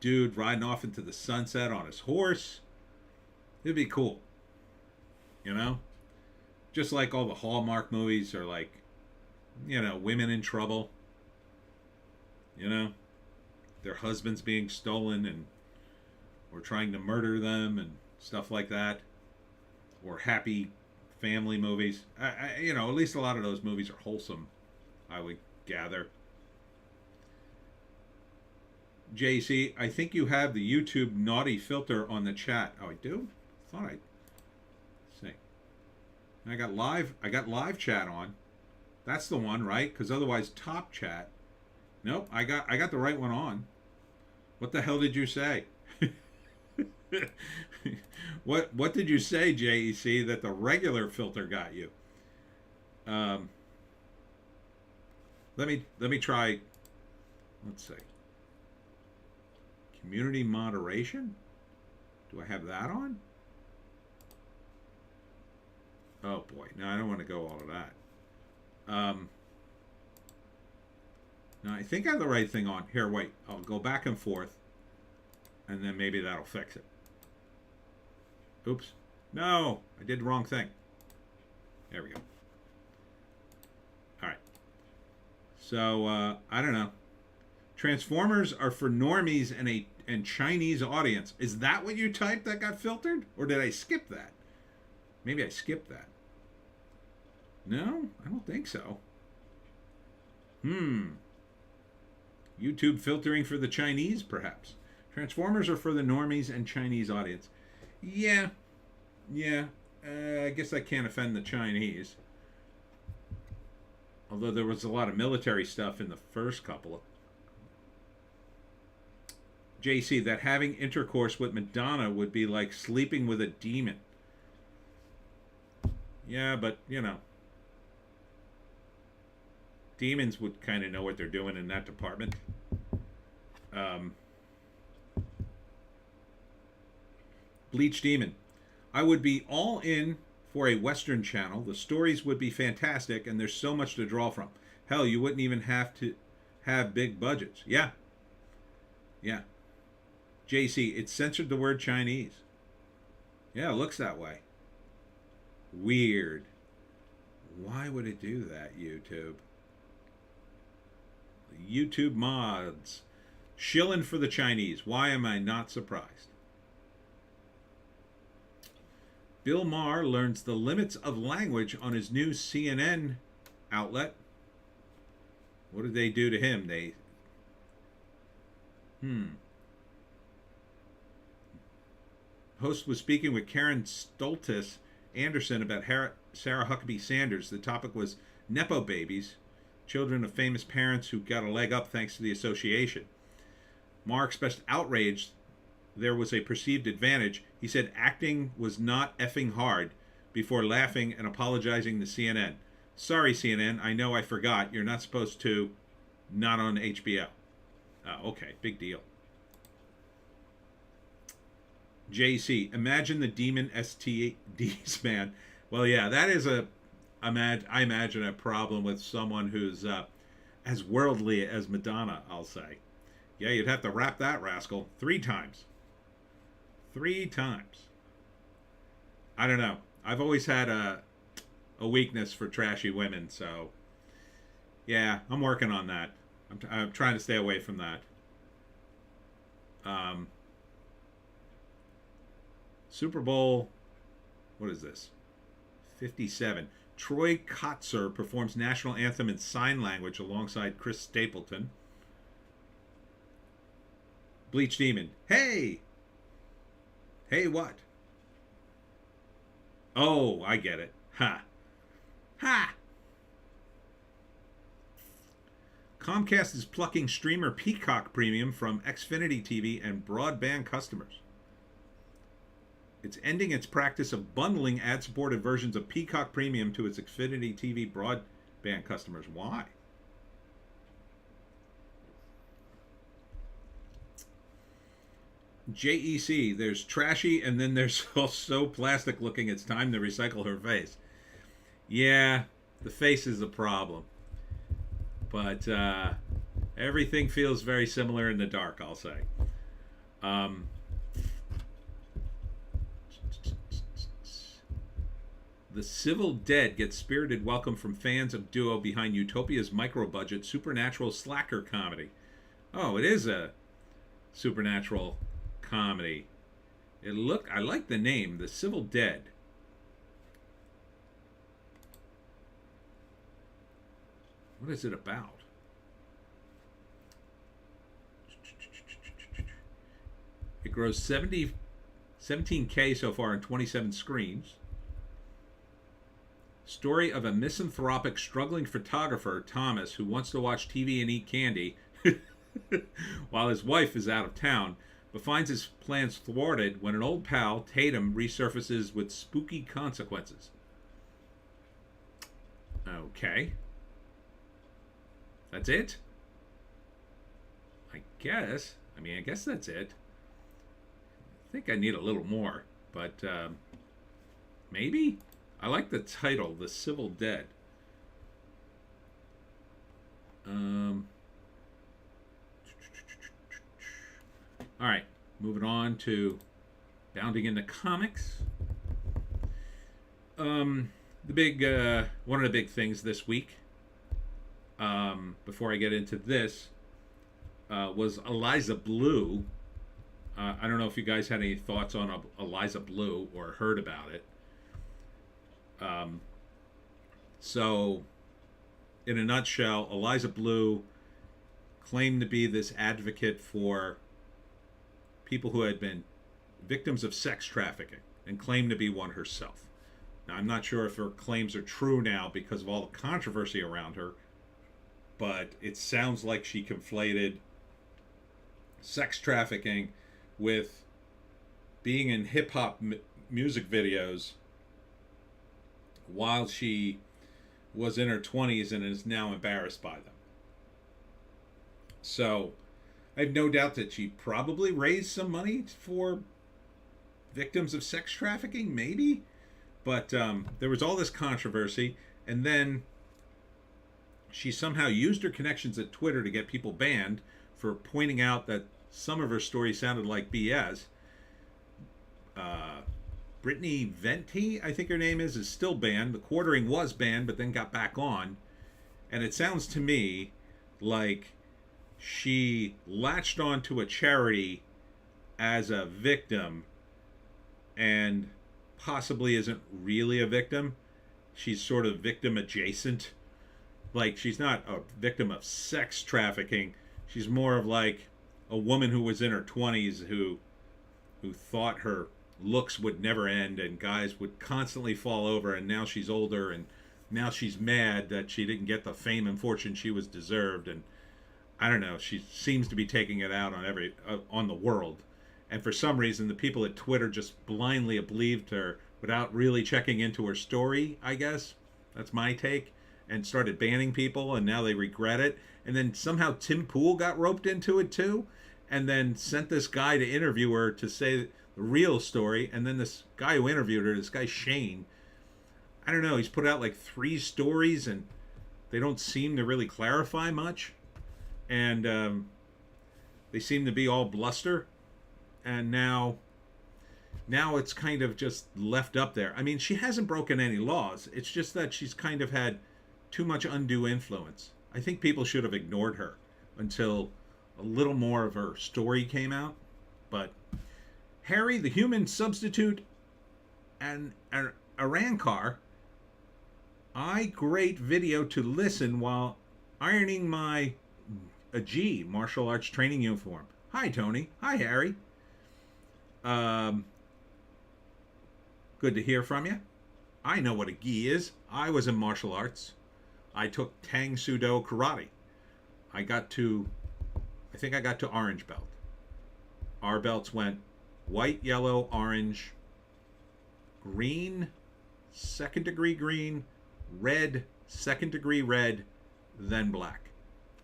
dude riding off into the sunset on his horse. It'd be cool. You know? Just like all the Hallmark movies are like, you know, women in trouble. You know? Their husbands being stolen and or trying to murder them and stuff like that. Or happy family movies. You know, at least a lot of those movies are wholesome, I would gather. JC, I think you have the YouTube naughty filter on the chat. Oh, I do? Thought I see. I got live chat on. That's the one, right? Because otherwise, top chat. Nope, I got the right one on. What the hell did you say? What did you say, JEC, that the regular filter got you? Let me try. Let's see. Community moderation? Do I have that on? Oh boy, no, I don't want to go all of that. Now I think I have the right thing on. Here, wait, I'll go back and forth, and then maybe that'll fix it. Oops. No, I did the wrong thing. There we go. All right. So, I don't know. Transformers are for normies and Chinese audience. Is that what you typed that got filtered? Or did I skip that? Maybe I skipped that. No, I don't think so. YouTube filtering for the Chinese, perhaps. Transformers are for the normies and Chinese audience. Yeah. I guess I can't offend the Chinese. Although there was a lot of military stuff in the first couple. JC, that having intercourse with Madonna would be like sleeping with a demon. Yeah, but, you know, demons would kind of know what they're doing in that department. Bleach Demon. I would be all in for a Western channel. The stories would be fantastic, and there's so much to draw from. Hell, you wouldn't even have to have big budgets. Yeah. Yeah. JC, it censored the word Chinese. Yeah, it looks that way. Weird. Why would it do that, YouTube? YouTube mods. Shilling for the Chinese. Why am I not surprised? Bill Maher learns the limits of language on his new CNN outlet. What did they do to him? Host was speaking with Karen Stoltis Anderson about Sarah Huckabee Sanders. The topic was Nepo babies, children of famous parents who got a leg up thanks to the association. Maher expressed outrage there was a perceived advantage. He said acting was not effing hard before laughing and apologizing to CNN. Sorry, CNN, I know I forgot. You're not supposed to. Not on HBO. Okay, big deal. JC, imagine the demon STDs, man. Well, yeah, that is I imagine a problem with someone who's as worldly as Madonna, I'll say. Yeah, you'd have to wrap that rascal 3 times. 3 times. I don't know. I've always had a weakness for trashy women, so yeah, I'm working on that. I'm trying to stay away from that. Super Bowl, what is this? 57. Troy Kotzer performs national anthem in sign language alongside Chris Stapleton. Bleach Demon. Hey! Hey, what? Oh, I get it. Ha. Ha! Comcast is plucking streamer Peacock Premium from Xfinity TV and broadband customers. It's ending its practice of bundling ad-supported versions of Peacock Premium to its Xfinity TV broadband customers. Why? JEC, there's trashy and then there's so plastic looking it's time to recycle her face. Yeah, the face is a problem. But everything feels very similar in the dark, I'll say. The Civil Dead gets spirited welcome from fans of duo behind Utopia's micro-budget supernatural slacker comedy. Oh, it is a supernatural comedy. I like the name, The Civil Dead. What is it about? It grows 17K so far on 27 screens. Story of a misanthropic, struggling photographer, Thomas, who wants to watch TV and eat candy while his wife is out of town, but finds his plans thwarted when an old pal, Tatum, resurfaces with spooky consequences. Okay. That's it? I guess. I guess that's it. I think I need a little more, but maybe? I like the title, The Civil Dead. Alright, moving on to bounding into comics. The big, one of the big things this week, before I get into this, was Eliza Blue. I don't know if you guys had any thoughts on Eliza Blue or heard about it. So, in a nutshell, Eliza Blue claimed to be this advocate for people who had been victims of sex trafficking and claimed to be one herself. Now, I'm not sure if her claims are true now because of all the controversy around her, but it sounds like she conflated sex trafficking with being in hip hop music videos while she was in her 20s and is now embarrassed by them. So I have no doubt that she probably raised some money for victims of sex trafficking, maybe. But there was all this controversy, and then she somehow used her connections at Twitter to get people banned for pointing out that some of her stories sounded like BS. Brittany Venti, I think her name is still banned. The Quartering was banned, but then got back on. And it sounds to me like she latched onto a charity as a victim and possibly isn't really a victim. She's sort of victim adjacent. Like, she's not a victim of sex trafficking. She's more of like a woman who was in her 20s who thought her looks would never end and guys would constantly fall over, and now she's older and now she's mad that she didn't get the fame and fortune she was deserved. And I don't know, she seems to be taking it out on on the world. And for some reason, the people at Twitter just blindly believed her without really checking into her story, I guess. That's my take. And started banning people, and now they regret it. And then somehow Tim Pool got roped into it too, and then sent this guy to interview her to say the real story. And then this guy who interviewed her, this guy Shane, I don't know, he's put out like 3 stories, and they don't seem to really clarify much. And they seem to be all bluster. And now it's kind of just left up there. I mean, she hasn't broken any laws. It's just that she's kind of had too much undue influence. I think people should have ignored her until a little more of her story came out. But Harry, the human substitute, and Arankar, great video to listen while ironing my G martial arts training uniform. Hi, Tony. Hi, Harry. Good to hear from you. I know what a gi is. I was in martial arts. I took Tang Sudo Karate. I think I got to orange belt. Our belts went white, yellow, orange, green, second degree green, red, second degree red, then black.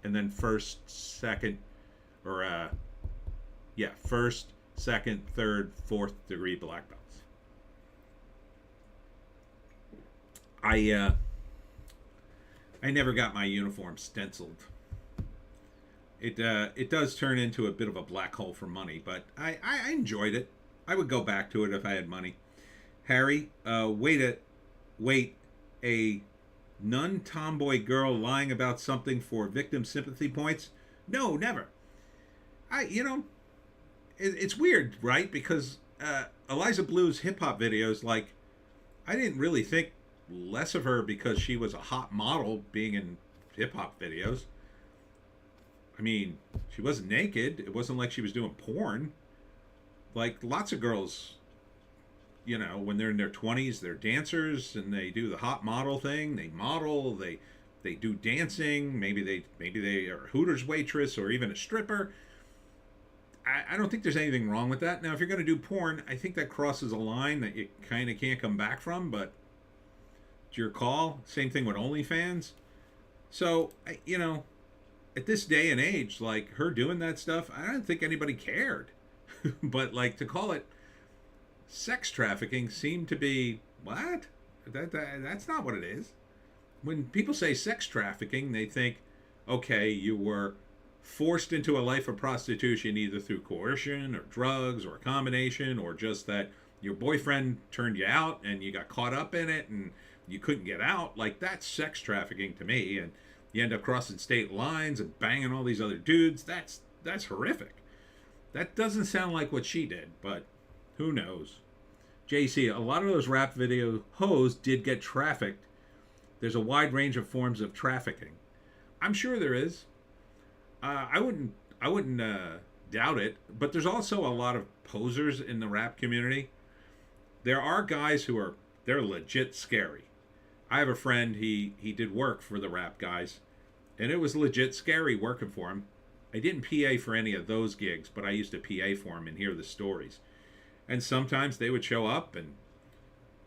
And then first, second, second, third, fourth degree black belts. I never got my uniform stenciled. It does turn into a bit of a black hole for money, but I enjoyed it. I would go back to it if I had money. Harry, wait, a nun-tomboy girl lying about something for victim sympathy points? No, never. It's weird, right? Because Eliza Blue's hip-hop videos, like, I didn't really think less of her because she was a hot model being in hip-hop videos. I mean, she wasn't naked. It wasn't like she was doing porn. Like, lots of girls, when they're in their 20s, they're dancers and they do the hot model thing. They model, they do dancing. Maybe they are a Hooters waitress or even a stripper. I don't think there's anything wrong with that. Now, if you're going to do porn, I think that crosses a line that you kind of can't come back from, but it's your call. Same thing with OnlyFans. So, at this day and age, like, her doing that stuff, I don't think anybody cared. But, like, to call it sex trafficking seemed to be, what? That's not what it is. When people say sex trafficking, they think, okay, you were forced into a life of prostitution either through coercion or drugs or a combination, or just that your boyfriend turned you out and you got caught up in it and you couldn't get out. Like, that's sex trafficking to me. And you end up crossing state lines and banging all these other dudes. That's horrific. That doesn't sound like what she did, but who knows? JC, a lot of those rap video hoes did get trafficked. There's a wide range of forms of trafficking. I'm sure there is. I wouldn't doubt it, but there's also a lot of posers in the rap community. There are guys who are they're legit scary. I have a friend, he did work for the rap guys, and it was legit scary working for him. I didn't PA for any of those gigs, but I used to PA for him and hear the stories. And sometimes they would show up, and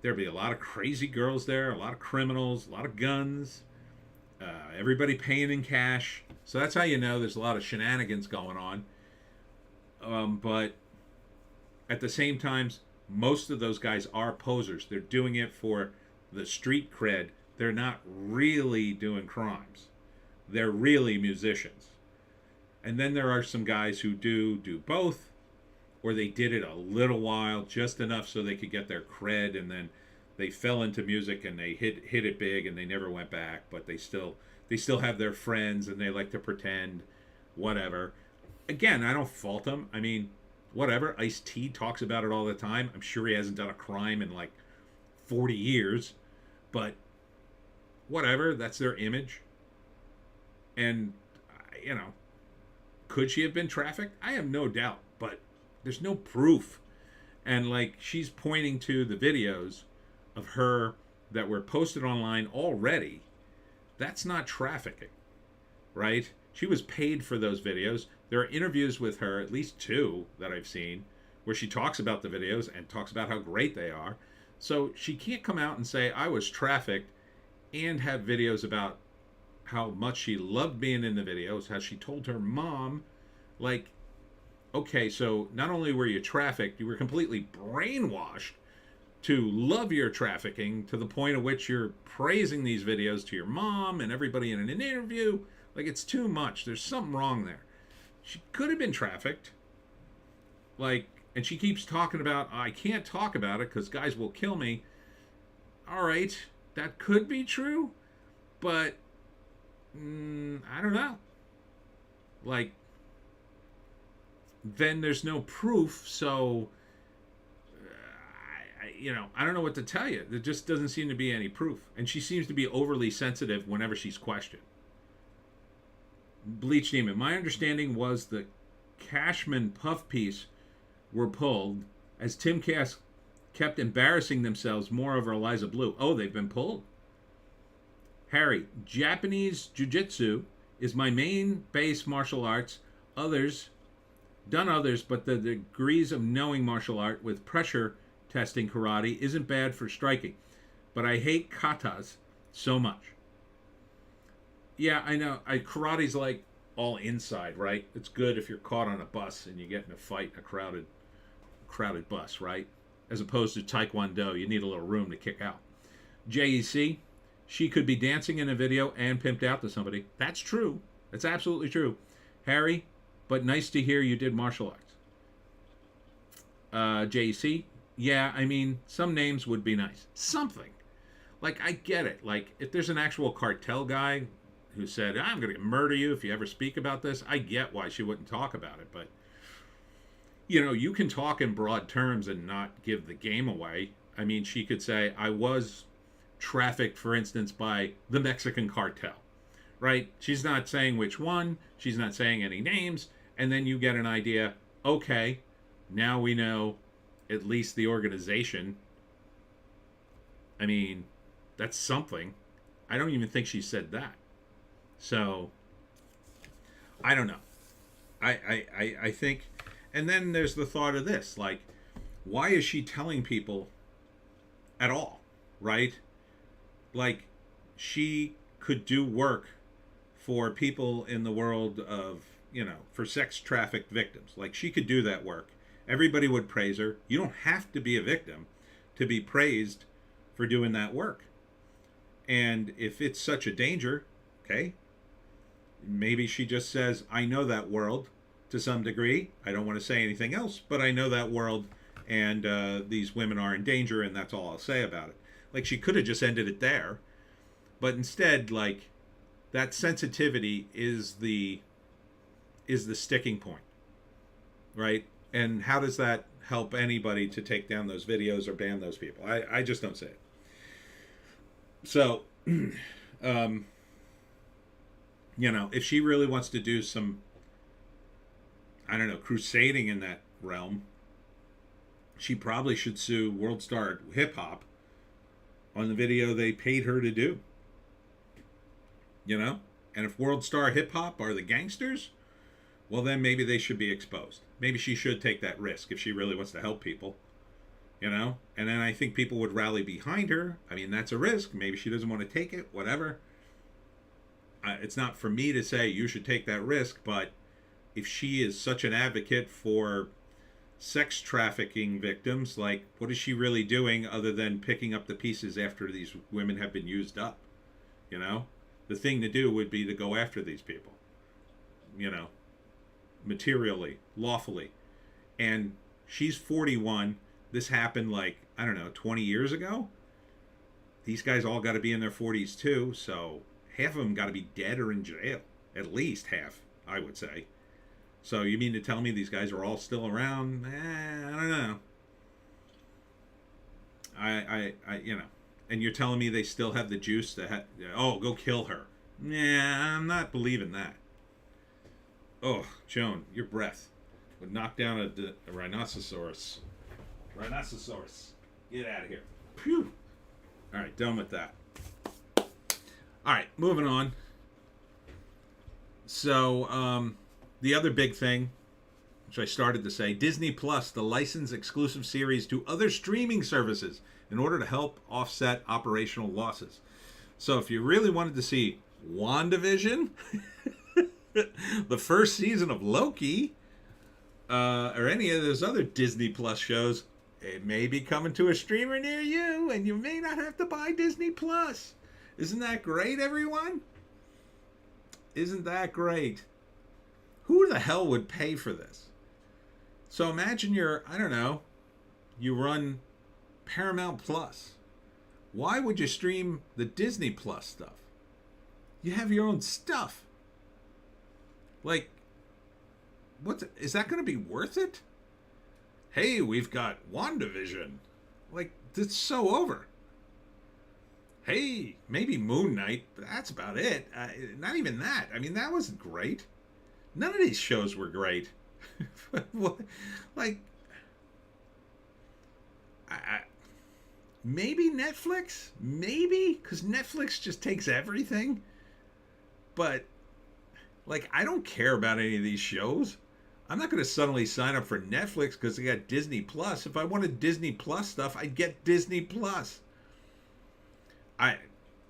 there'd be a lot of crazy girls there, a lot of criminals, a lot of guns, everybody paying in cash. So that's how you know there's a lot of shenanigans going on. But at the same time, most of those guys are posers. They're doing it for the street cred. They're not really doing crimes. They're really musicians. And then there are some guys who do both, or they did it a little while, just enough so they could get their cred, and then they fell into music and they hit it big and they never went back, but they still have their friends and they like to pretend, whatever. Again, I don't fault them. I mean, whatever. Ice-T talks about it all the time. I'm sure he hasn't done a crime in like 40 years, but whatever. That's their image. And, you know, could she have been trafficked? I have no doubt, but there's no proof. And like, she's pointing to the videos of her that were posted online already. That's not trafficking, right? She was paid for those videos. There are interviews with her, at least 2 that I've seen, where she talks about the videos and talks about how great they are. So she can't come out and say, I was trafficked, and have videos about how much she loved being in the videos, how she told her mom, like, okay, so not only were you trafficked, you were completely brainwashed to love your trafficking to the point at which you're praising these videos to your mom and everybody in an interview. Like, it's too much. There's something wrong there. She could have been trafficked. Like, and she keeps talking about, I can't talk about it because guys will kill me. All right, that could be true, but I don't know. Like, then there's no proof, so I don't know what to tell you. There just doesn't seem to be any proof, and she seems to be overly sensitive whenever she's questioned. Bleach Demon. My understanding was the Cashman puff piece were pulled as Timcast kept embarrassing themselves more over Eliza Blue. Oh, they've been pulled. Harry, Japanese Jiu-Jitsu is my main base martial arts. Done others, but the degrees of knowing martial art with pressure testing karate isn't bad for striking. But I hate katas so much. Yeah, I know. Karate's like all inside, right? It's good if you're caught on a bus and you get in a fight in a crowded bus, right? As opposed to Taekwondo, you need a little room to kick out. JEC, she could be dancing in a video and pimped out to somebody. That's true. That's absolutely true. Harry, but nice to hear you did martial arts. JEC, yeah, I mean, some names would be nice. Something. Like, I get it. Like, if there's an actual cartel guy who said, I'm going to murder you if you ever speak about this, I get why she wouldn't talk about it. But, you can talk in broad terms and not give the game away. I mean, she could say, I was trafficked, for instance, by the Mexican cartel, right? She's not saying which one. She's not saying any names. And then you get an idea, okay, now we know at least the organization. I mean, that's something. I don't even think she said that. So, I don't know. I think, and then there's the thought of this, like, why is she telling people at all, right? Like, she could do work for people in the world of, for sex trafficked victims. Like, she could do that work. Everybody would praise her. You don't have to be a victim to be praised for doing that work. And if it's such a danger, okay, maybe she just says, I know that world to some degree. I don't want to say anything else, but I know that world, and these women are in danger, and that's all I'll say about it. Like, she could have just ended it there, but instead, like, that sensitivity is the sticking point, right? And how does that help anybody to take down those videos or ban those people? I just don't see it. So, if she really wants to do some, I don't know, crusading in that realm, she probably should sue World Star Hip Hop on the video they paid her to do. You know? And if World Star Hip Hop are the gangsters, well, then maybe they should be exposed. Maybe she should take that risk if she really wants to help people. You know? And then I think people would rally behind her. I mean, that's a risk. Maybe she doesn't want to take it, whatever. It's not for me to say you should take that risk, but if she is such an advocate for sex trafficking victims, like, what is she really doing other than picking up the pieces after these women have been used up? You know? The thing to do would be to go after these people. You know? Materially, lawfully. And she's 41. This happened like, I don't know, 20 years ago? These guys all got to be in their 40s too, so half of them got to be dead or in jail. At least half, I would say. So you mean to tell me these guys are all still around? I don't know. I you know. And you're telling me they still have the juice to go kill her. Nah, I'm not believing that. Oh, Joan, your breath would knock down a rhinoceros. Rhinoceros. Get out of here. Phew. All right, done with that. All right, moving on. So, the other big thing, which I started to say, Disney Plus, the licensed exclusive series to other streaming services in order to help offset operational losses. So if you really wanted to see WandaVision, the first season of Loki, or any of those other Disney Plus shows, it may be coming to a streamer near you, and you may not have to buy Disney Plus. Isn't that great, everyone? Isn't that great? Who the hell would pay for this? So imagine you run Paramount Plus. Why would you stream the Disney Plus stuff? You have your own stuff. Like, is that going to be worth it? Hey, we've got WandaVision. Like, it's so over. Hey, maybe Moon Knight, but that's about it. Not even that. I mean, that wasn't great. None of these shows were great. Like, maybe Netflix? Maybe? Because Netflix just takes everything. But, like, I don't care about any of these shows. I'm not going to suddenly sign up for Netflix because they got Disney Plus. If I wanted Disney Plus stuff, I'd get Disney Plus.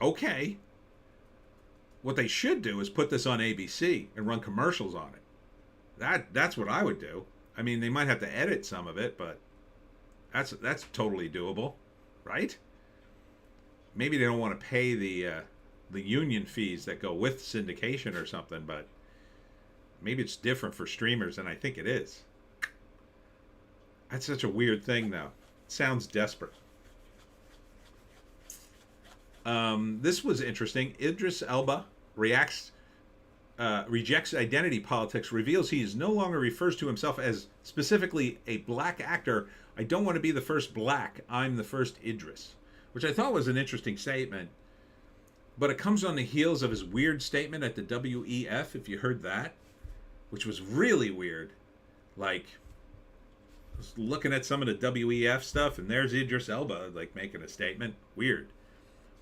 Okay. What they should do is put this on ABC and run commercials on it. That's what I would do. I mean, they might have to edit some of it, but that's totally doable, right? Maybe they don't want to pay the union fees that go with syndication or something, but maybe it's different for streamers, and I think it is. That's such a weird thing, though. It sounds desperate. This was interesting. Idris Elba rejects identity politics, reveals he is no longer refers to himself as specifically a black actor. I don't want to be the first black. I'm the first Idris, which I thought was an interesting statement. But it comes on the heels of his weird statement at the WEF, if you heard that, which was really weird. Like, I was looking at some of the WEF stuff, and there's Idris Elba, like, making a statement. Weird.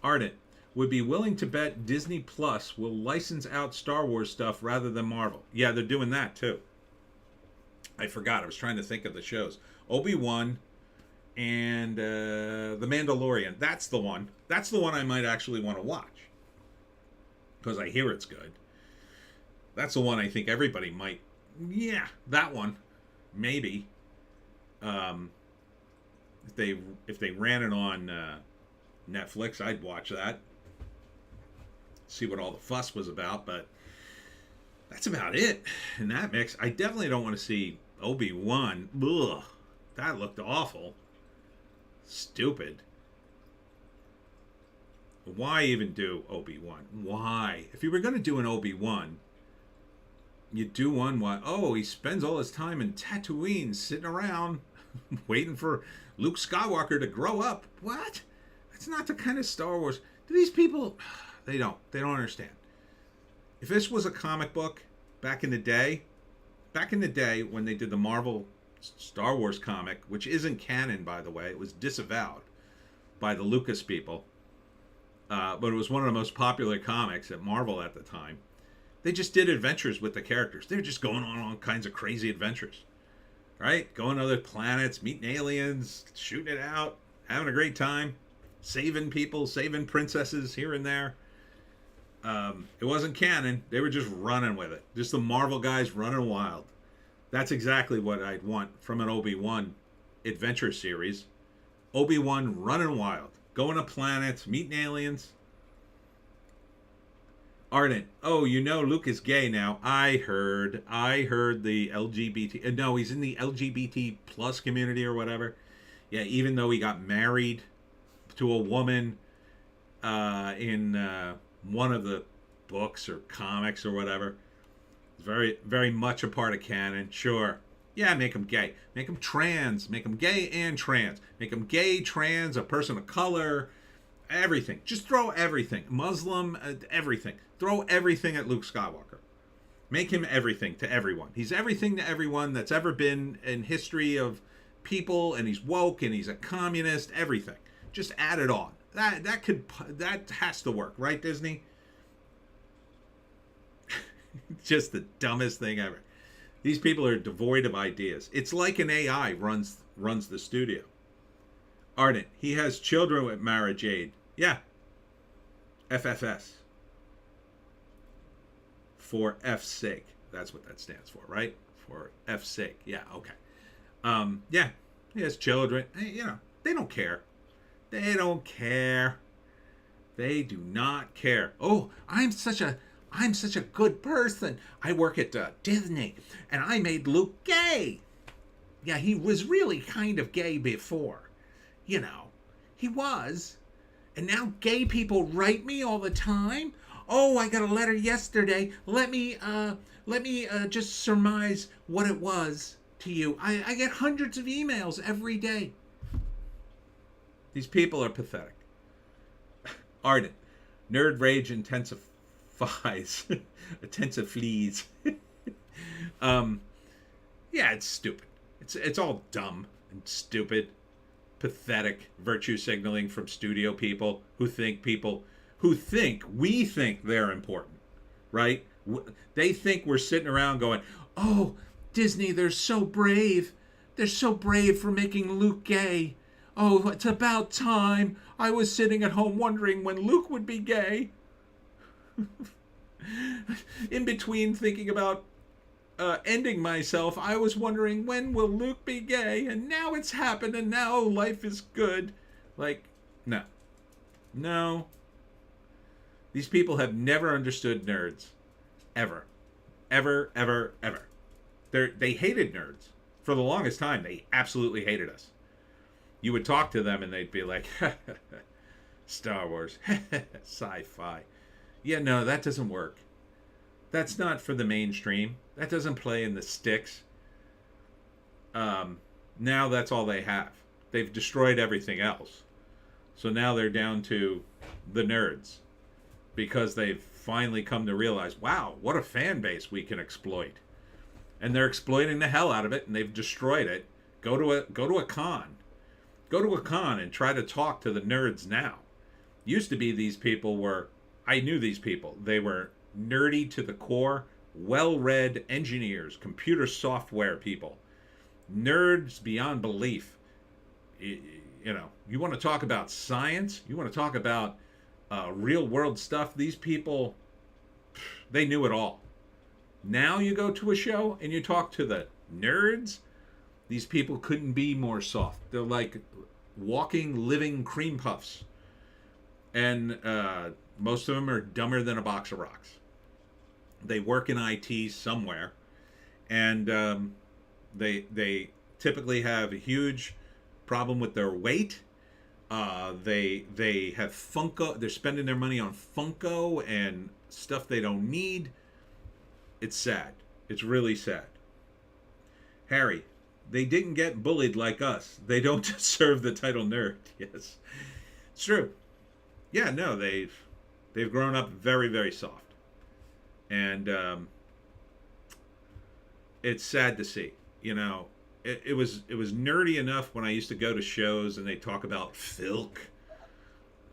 Ardent would be willing to bet Disney Plus will license out Star Wars stuff rather than Marvel. Yeah, they're doing that too. I forgot. I was trying to think of the shows. Obi-Wan and The Mandalorian. That's the one. That's the one I might actually want to watch because I hear it's good. That's the one I think everybody might. Yeah, that one. Maybe. If they ran it on Netflix, I'd watch that. See what all the fuss was about, but that's about it in that mix. I definitely don't want to see Obi-Wan. Ugh, that looked awful. Stupid. Why even do Obi-Wan? Why? If you were going to do an Obi-Wan, you do one he spends all his time in Tatooine sitting around waiting for Luke Skywalker to grow up. What? That's not the kind of Star Wars. Do these people... They don't understand. If this was a comic book back in the day when they did the Marvel Star Wars comic, which isn't canon, by the way, it was disavowed by the Lucas people. but it was one of the most popular comics at Marvel at the time. They just did adventures with the characters. They were just going on all kinds of crazy adventures, right? Going to other planets, meeting aliens, shooting it out, having a great time, saving people, saving princesses here and there. It wasn't canon. They were just running with it. Just the Marvel guys running wild. That's exactly what I'd want from an Obi-Wan adventure series. Obi-Wan running wild, going to planets, meeting aliens. Ardent, oh, you know Luke is gay now. I heard the LGBT. No, he's in the LGBT plus community or whatever. Yeah, even though he got married to a woman in one of the books or comics or whatever. It's very, very much a part of canon. Sure. Yeah, make him gay. Make him trans. Make him gay and trans. Make him gay, trans, a person of color. Everything. Just throw everything. Muslim, everything. Throw everything at Luke Skywalker. Make him everything to everyone. He's everything to everyone that's ever been in history of people, and he's woke, and he's a communist, everything. Just add it on. That has to work, right, Disney? Just the dumbest thing ever. These people are devoid of ideas. It's like an AI runs the studio. Ardent, he has children with Mara Jade. Yeah. FFS. For F's sake. That's what that stands for, right? For F's sake. Yeah, okay. Yeah. He has children. You know, they don't care. They don't care. They do not care. Oh, I'm such a good person. I work at Disney, and I made Luke gay. Yeah, he was really kind of gay before. You know, he was. And now gay people write me all the time. Oh, I got a letter yesterday. Let me just surmise what it was to you. I get hundreds of emails every day. These people are pathetic. Ardent. Nerd rage intensifies. Intensifies. Yeah, it's stupid. It's all dumb and stupid. Pathetic virtue signaling from studio people who think we think they're important, right? They think we're sitting around going, oh, Disney, they're so brave. They're so brave for making Luke gay. Oh, it's about time. I was sitting at home wondering when Luke would be gay. In between thinking about ending myself, I was wondering when will Luke be gay, and now it's happened, and now life is good. Like, no. These people have never understood nerds, ever. They hated nerds for the longest time. They absolutely hated us. You would talk to them, and they'd be like, Star Wars, sci-fi. Yeah, no, that doesn't work. That's not for the mainstream. That doesn't play in the sticks. Now that's all they have. They've destroyed everything else. So now they're down to the nerds. Because they've finally come to realize, wow, what a fan base we can exploit. And they're exploiting the hell out of it, and they've destroyed it. Go to a con. Go to a con and try to talk to the nerds now. Used to be I knew these people. They were nerdy to the core, well-read engineers, computer software people, nerds beyond belief. You know, you want to talk about science, you want to talk about real-world stuff, these people, they knew it all. Now you go to a show and you talk to the nerds, these people couldn't be more soft. They're like walking, living cream puffs. And most of them are dumber than a box of rocks. They work in IT somewhere, and they typically have a huge problem with their weight. They have Funko. They're spending their money on Funko and stuff they don't need. It's sad. It's really sad. Harry, they didn't get bullied like us. They don't deserve the title nerd. Yes, it's true. Yeah, no, they've grown up very, very soft. And it's sad to see. You know, it was nerdy enough when I used to go to shows and they talk about filk.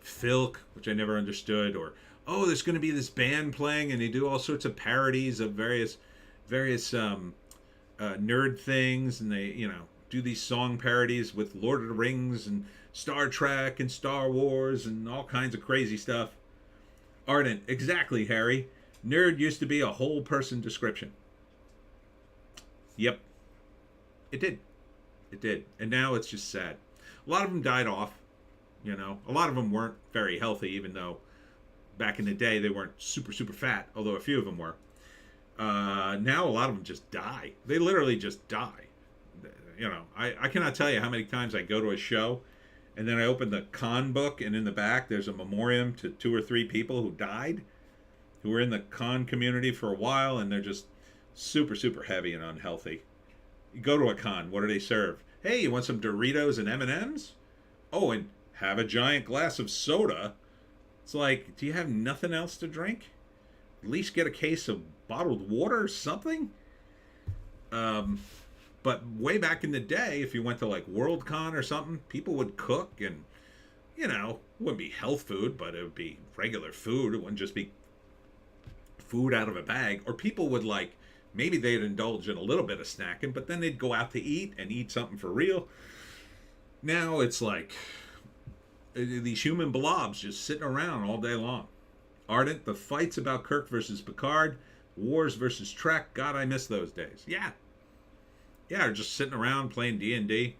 filk, which I never understood, or oh, there's going to be this band playing, and they do all sorts of parodies of various nerd things, and they do these song parodies with Lord of the Rings and Star Trek and Star Wars and all kinds of crazy stuff. Ardent, exactly, Harry. Nerd used to be a whole person description. Yep, it did. It did. And now it's just sad. A lot of them died off. A lot of them weren't very healthy, even though back in the day they weren't super, super fat, although a few of them were. Now a lot of them just die. They literally just die. I cannot tell you how many times I go to a show and then I open the con book, and in the back there's a memoriam to 2 or 3 people who died, who were in the con community for a while, and they're just super, super heavy and unhealthy. You go to a con, what do they serve? Hey, you want some Doritos and M&Ms? Oh, and have a giant glass of soda. It's like, do you have nothing else to drink? At least get a case of bottled water or something? But way back in the day, if you went to like Worldcon or something, people would cook, and it wouldn't be health food, but it would be regular food. It wouldn't just be food out of a bag. Or people would maybe they'd indulge in a little bit of snacking, but then they'd go out to eat and eat something for real. Now it's like these human blobs just sitting around all day long. Ardent, the fights about Kirk versus Picard, Wars versus Trek, God, I miss those days. Yeah, or just sitting around playing D&D.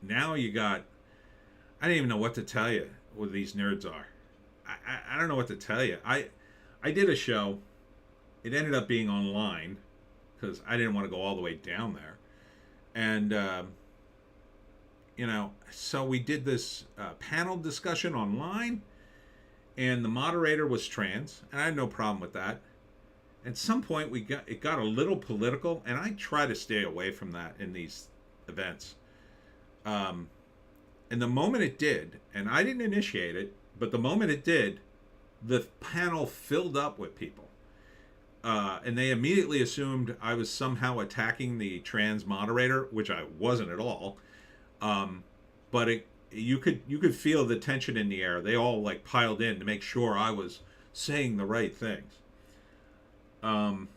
Now you got, I don't even know what to tell you what these nerds are. I don't know what to tell you. I did a show. It ended up being online because I didn't want to go all the way down there. And, so we did this panel discussion online, and the moderator was trans, and I had no problem with that. At some point, it got a little political, and I try to stay away from that in these events. And the moment it did, and I didn't initiate it, but the moment it did, the panel filled up with people. And they immediately assumed I was somehow attacking the trans moderator, which I wasn't at all. But you could feel the tension in the air. They all piled in to make sure I was saying the right things. Ardent.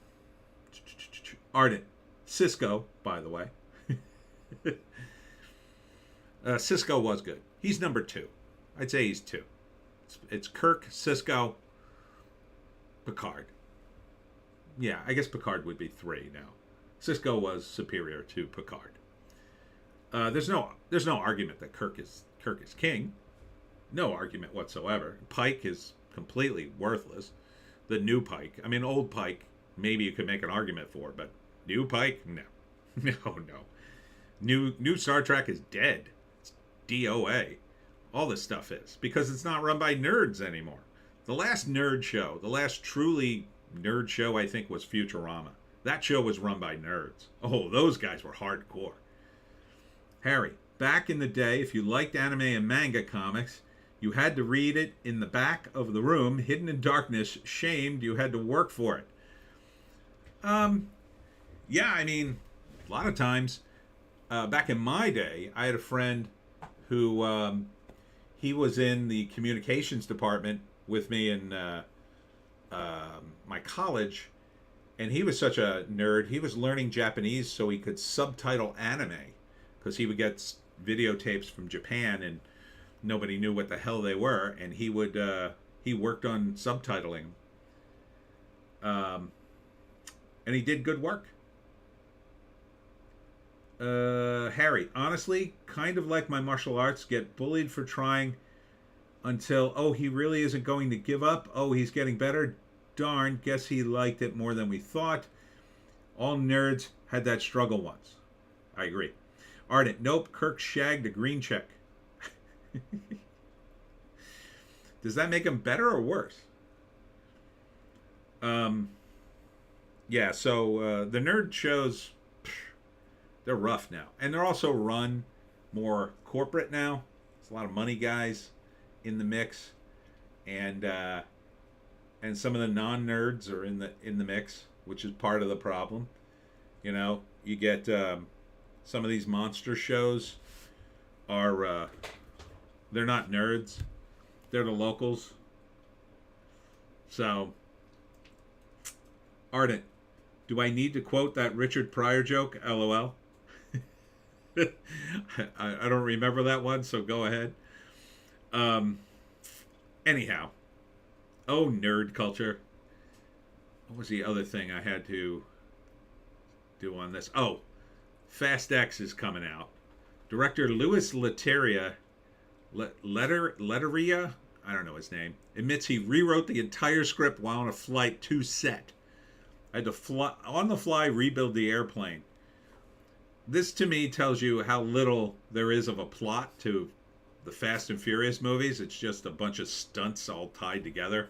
Cisco, by the way. Cisco was good. He's number 2. I'd say he's 2. It's Kirk, Cisco, Picard. Yeah, I guess Picard would be 3 now. Cisco was superior to Picard. There's no argument that Kirk is king. No argument whatsoever. Pike is completely worthless. The new Pike, old Pike, maybe you could make an argument for, but new Pike, no. New Star Trek is dead. It's DOA. All this stuff is, because it's not run by nerds anymore. The last nerd show, the last truly nerd show, I think, was Futurama. That show was run by nerds. Oh, those guys were hardcore. Harry, back in the day, if you liked anime and manga comics, you had to read it in the back of the room, hidden in darkness, shamed. You had to work for it. Yeah, a lot of times, back in my day, I had a friend who, he was in the communications department with me in my college, and he was such a nerd. He was learning Japanese so he could subtitle anime, because he would get videotapes from Japan and nobody knew what the hell they were, and he worked on subtitling. And he did good work. Harry, honestly, kind of like my martial arts, get bullied for trying until, oh, he really isn't going to give up. Oh, he's getting better. Darn, guess he liked it more than we thought. All nerds had that struggle once. I agree. Ardent, nope, Kirk shagged a green check. Does that make him better or worse? Yeah, so the nerd shows, they're rough now. And they're also run more corporate now. There's a lot of money guys in the mix. And some of the non-nerds are in the mix, which is part of the problem. You get some of these monster shows are, they're not nerds. They're the locals. So, Ardent, do I need to quote that Richard Pryor joke? LOL. I don't remember that one, so go ahead. Anyhow. Oh, nerd culture. What was the other thing I had to do on this? Oh, Fast X is coming out. Director Louis Leterrier, I don't know his name, admits he rewrote the entire script while on a flight to set. I had to on the fly rebuild the airplane. This to me tells you how little there is of a plot to the Fast and Furious movies. It's just a bunch of stunts all tied together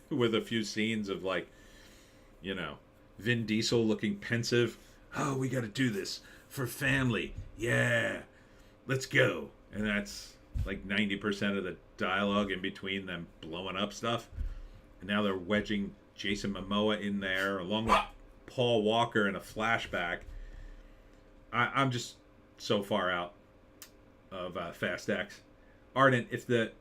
with a few scenes of, like, you know, Vin Diesel looking pensive. Oh, we got to do this for family. Yeah, let's go. And that's like 90% of the dialogue in between them blowing up stuff. And now they're wedging Jason Momoa in there along with Paul Walker in a flashback. I'm just so far out of Fast X. Ardent, if the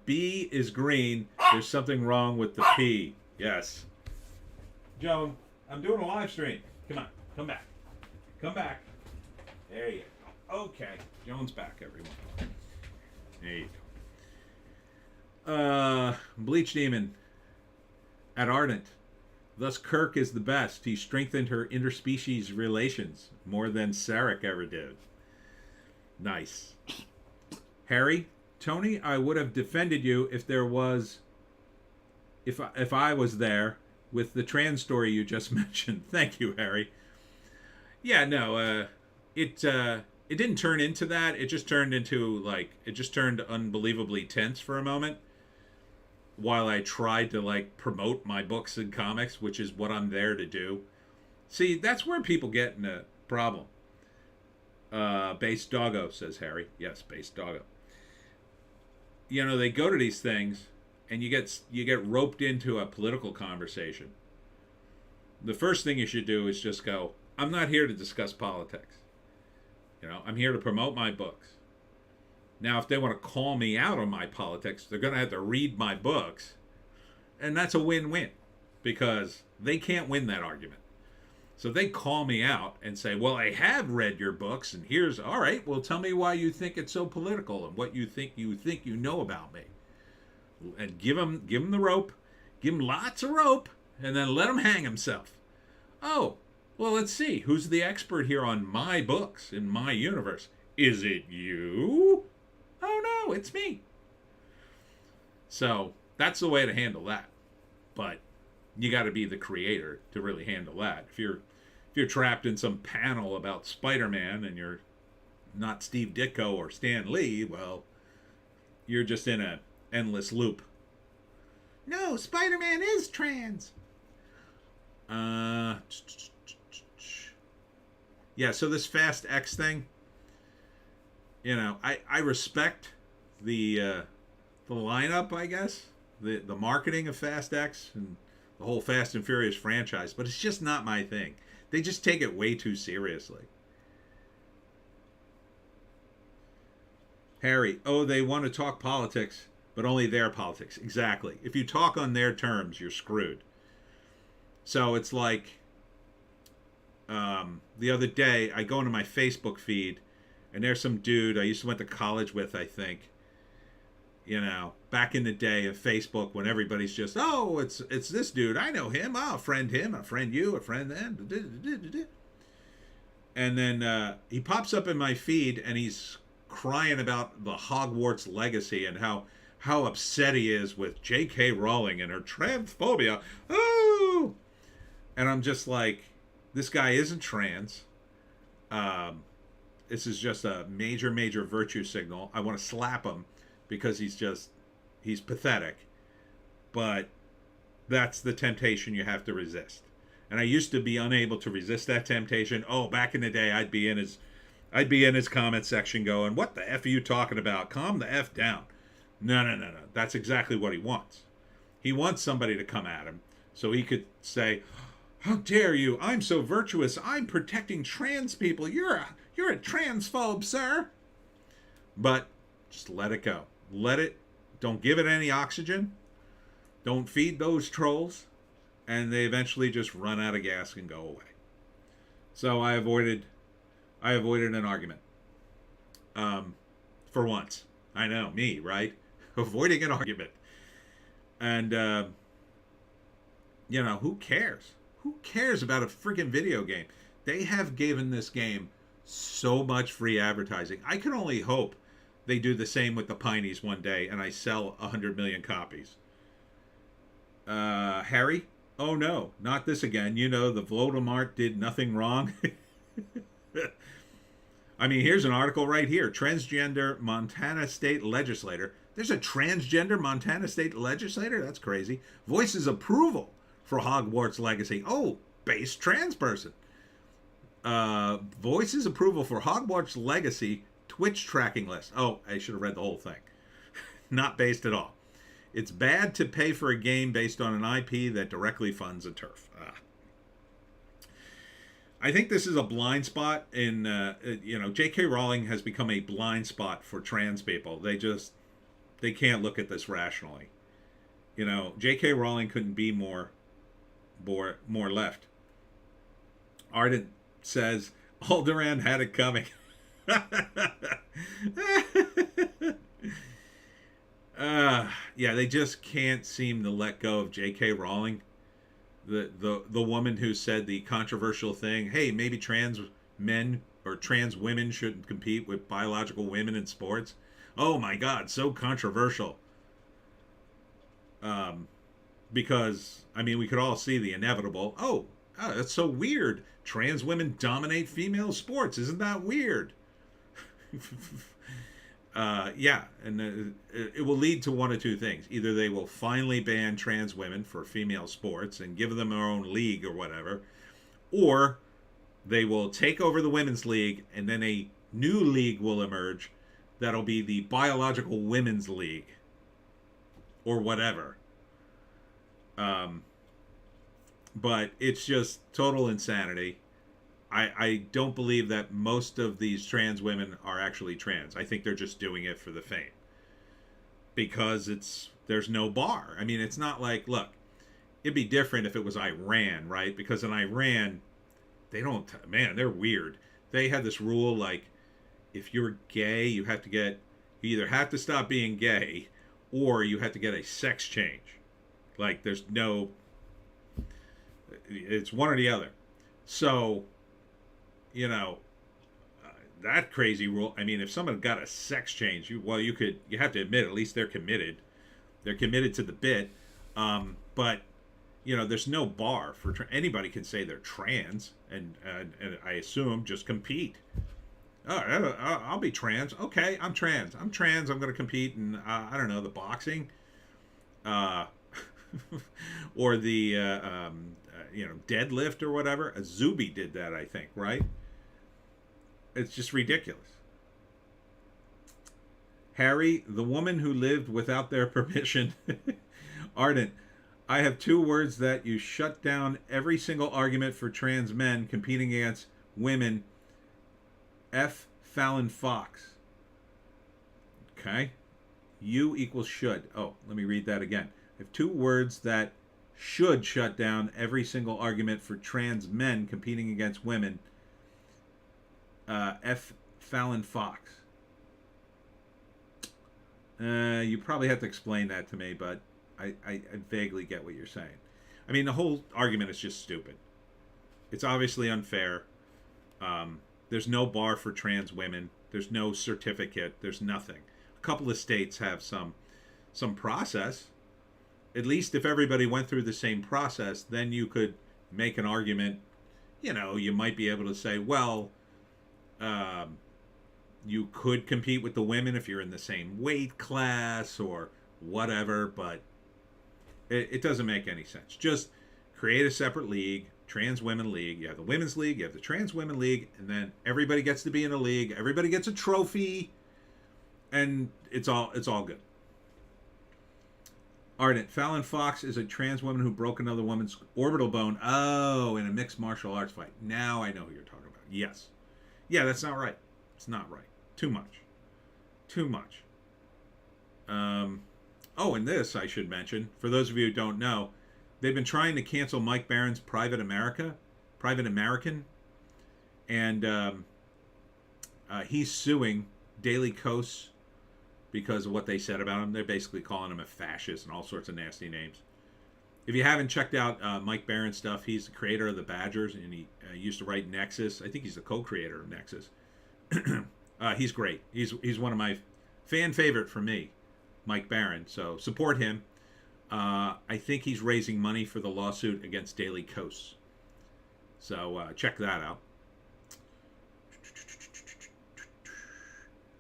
B is green, there's something wrong with the P. Yes. Joan, I'm doing a live stream. Come on, come back. Come back. There you go. Okay. Joan's back, everyone. There you go. Bleach Demon at Ardent. Thus, Kirk is the best. He strengthened her interspecies relations more than Sarek ever did. Nice. Harry, Tony, I would have defended you if there was, if I was there with the trans story you just mentioned. Thank you, Harry. Yeah, no, it didn't turn into that. It just turned into, like, it just turned unbelievably tense for a moment while I tried to, like, promote my books and comics, which is what I'm there to do. See, that's where people get in a problem. Base Doggo, says Harry. Yes, Base Doggo. You know, they go to these things and you get roped into a political conversation. The first thing you should do is just go, I'm not here to discuss politics. You know, I'm here to promote my books. Now, if they want to call me out on my politics, they're going to have to read my books. And that's a win-win because they can't win that argument. So they call me out and say, well, I have read your books and here's, all right, well, tell me why you think it's so political and what you think you know about me. And give him the rope, give him lots of rope, and then let him hang himself. Oh, well, let's see. Who's the expert here on my books in my universe? Is it you? Oh, no, it's me. So that's the way to handle that. But you got to be the creator to really handle that. If you're trapped in some panel about Spider-Man and you're not Steve Ditko or Stan Lee, well, you're just in an endless loop. No, Spider-Man is trans. Yeah, so this Fast X thing, you know, I respect the lineup, I guess, the marketing of Fast X and the whole Fast and Furious franchise, but it's just not my thing. They just take it way too seriously. Harry, oh, they want to talk politics, but only their politics. Exactly. If you talk on their terms, you're screwed. So it's like, the other day, I go into my Facebook feed, and there's some dude I used to went to college with, I think. You know, back in the day of Facebook when everybody's just, oh, it's this dude. I know him. I'll friend him. I'll friend you. I'll friend them. And then he pops up in my feed and he's crying about the Hogwarts legacy and how upset he is with J.K. Rowling and her transphobia. Oh! And I'm just like, this guy isn't trans. This is just a major, major virtue signal. I want to slap him. Because he's pathetic. But that's the temptation you have to resist. And I used to be unable to resist that temptation. Oh, back in the day, I'd be in his comment section going, what the F are you talking about? Calm the F down. No. That's exactly what he wants. He wants somebody to come at him so he could say, How dare you? I'm so virtuous. I'm protecting trans people. You're a transphobe, sir. But just let it go. Let it. Don't give it any oxygen. Don't feed those trolls, and they eventually just run out of gas and go away. So I avoided an argument. For once. I know, me, right? Avoiding an argument. And, who cares? Who cares about a freaking video game? They have given this game so much free advertising. I can only hope they do the same with the Pineys one day and I sell 100 million copies. Harry? Oh no, not this again. The Voldemort did nothing wrong. I mean, here's an article right here. Transgender Montana state legislator. There's a transgender Montana state legislator? That's crazy. Voices approval for Hogwarts Legacy. Oh, base trans person. Voices approval for Hogwarts Legacy Twitch tracking list. Oh, I should have read the whole thing. Not based at all. It's bad to pay for a game based on an IP that directly funds a turf. I think this is a blind spot in, J.K. Rowling has become a blind spot for trans people. They can't look at this rationally. J.K. Rowling couldn't be more left. Ardent says, Alderaan had it coming. Yeah, they just can't seem to let go of J.K. Rowling. The woman who said the controversial thing, hey, maybe trans men or trans women shouldn't compete with biological women in sports. Oh my God, so controversial. Because, I mean, we could all see the inevitable. Oh, that's so weird. Trans women dominate female sports. Isn't that weird? Yeah, and it will lead to one of two things. Either they will finally ban trans women for female sports and give them their own league or whatever, or they will take over the women's league and then a new league will emerge that'll be the biological women's league or whatever. But it's just total insanity. I don't believe that most of these trans women are actually trans. I think they're just doing it for the fame. Because there's no bar. I mean, it's not like, look, it'd be different if it was Iran, right? Because in Iran, they're weird. They had this rule like, if you're gay, you either have to stop being gay or you have to get a sex change. Like, it's one or the other. So, that crazy rule. I mean, if someone got a sex change, you have to admit, at least they're committed. They're committed to the bit. But, there's no bar for anybody can say they're trans, and I assume just compete. Oh, I'll be trans. Okay, I'm trans. I'm going to compete in, I don't know, the boxing, or the deadlift or whatever. Zuby did that, I think, right? It's just ridiculous. Harry, the woman who lived without their permission. Ardent, I have two words that you shut down every single argument for trans men competing against women. F. Fallon Fox. Okay. U equals should. Oh, let me read that again. I have two words that should shut down every single argument for trans men competing against women. F. Fallon Fox. You probably have to explain that to me, but I vaguely get what you're saying. I mean, the whole argument is just stupid. It's obviously unfair. There's no bar for trans women. There's no certificate. There's nothing. A couple of states have some process. At least if everybody went through the same process, then you could make an argument. You might be able to say, well, you could compete with the women if you're in the same weight class or whatever, but it doesn't make any sense. Just create a separate league, trans women league. You have the women's league, you have the trans women league, and then everybody gets to be in a league. Everybody gets a trophy, and it's all good. Ardent, Fallon Fox is a trans woman who broke another woman's orbital bone. Oh, in a mixed martial arts fight. Now I know who you're talking about. Yes. Yeah, that's not right. It's not right. Too much. Too much. Oh, and this I should mention, for those of you who don't know, they've been trying to cancel Mike Barron's Private American, and he's suing Daily Kos because of what they said about him. They're basically calling him a fascist and all sorts of nasty names. If you haven't checked out Mike Barron's stuff, he's the creator of the Badgers, and he used to write Nexus. I think he's the co-creator of Nexus. He's great. He's one of my fan favorite for me, Mike Barron. So support him. I think he's raising money for the lawsuit against Daily Kos. So check that out.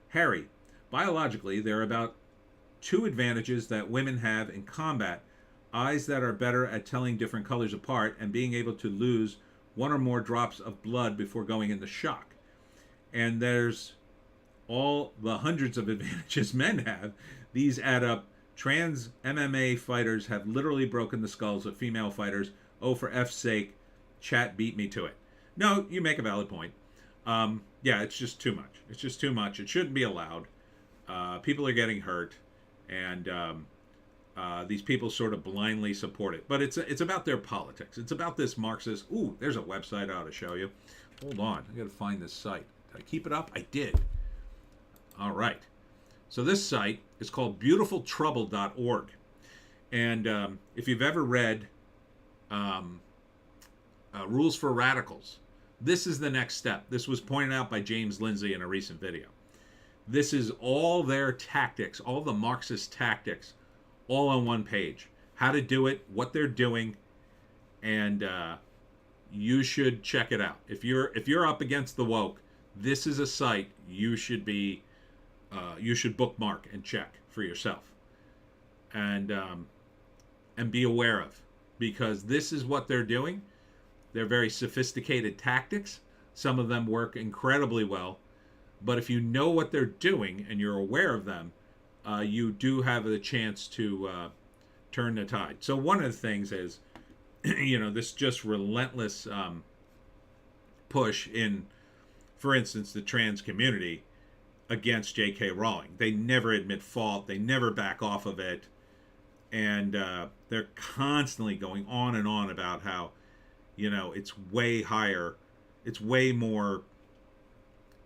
Harry, biologically, there are about 2 advantages that women have in combat: eyes that are better at telling different colors apart, and being able to lose 1 or more drops of blood before going into shock. And there's all the hundreds of advantages men have. These add up. Trans MMA fighters have literally broken the skulls of female fighters. Oh, for F's sake, chat beat me to it. No, you make a valid point. Yeah, it's just too much. It's just too much. It shouldn't be allowed. People are getting hurt, and these people sort of blindly support it. But it's about their politics. It's about this Marxist. Ooh, there's a website I ought to show you. Hold on. I got to find this site. Did I keep it up? I did. All right. So this site is called beautifultrouble.org. And if you've ever read Rules for Radicals, this is the next step. This was pointed out by James Lindsay in a recent video. This is all their tactics, all the Marxist tactics, all on one page. How to do it, what they're doing, and you should check it out. If you're up against the woke, this is a site you should bookmark and check for yourself, and be aware of, because this is what they're doing. They're very sophisticated tactics. Some of them work incredibly well, but if you know what they're doing and you're aware of them, you do have the chance to turn the tide. So one of the things is, this just relentless push in, for instance, the trans community against J.K. Rowling. They never admit fault. They never back off of it. And they're constantly going on and on about how, it's way higher. It's way more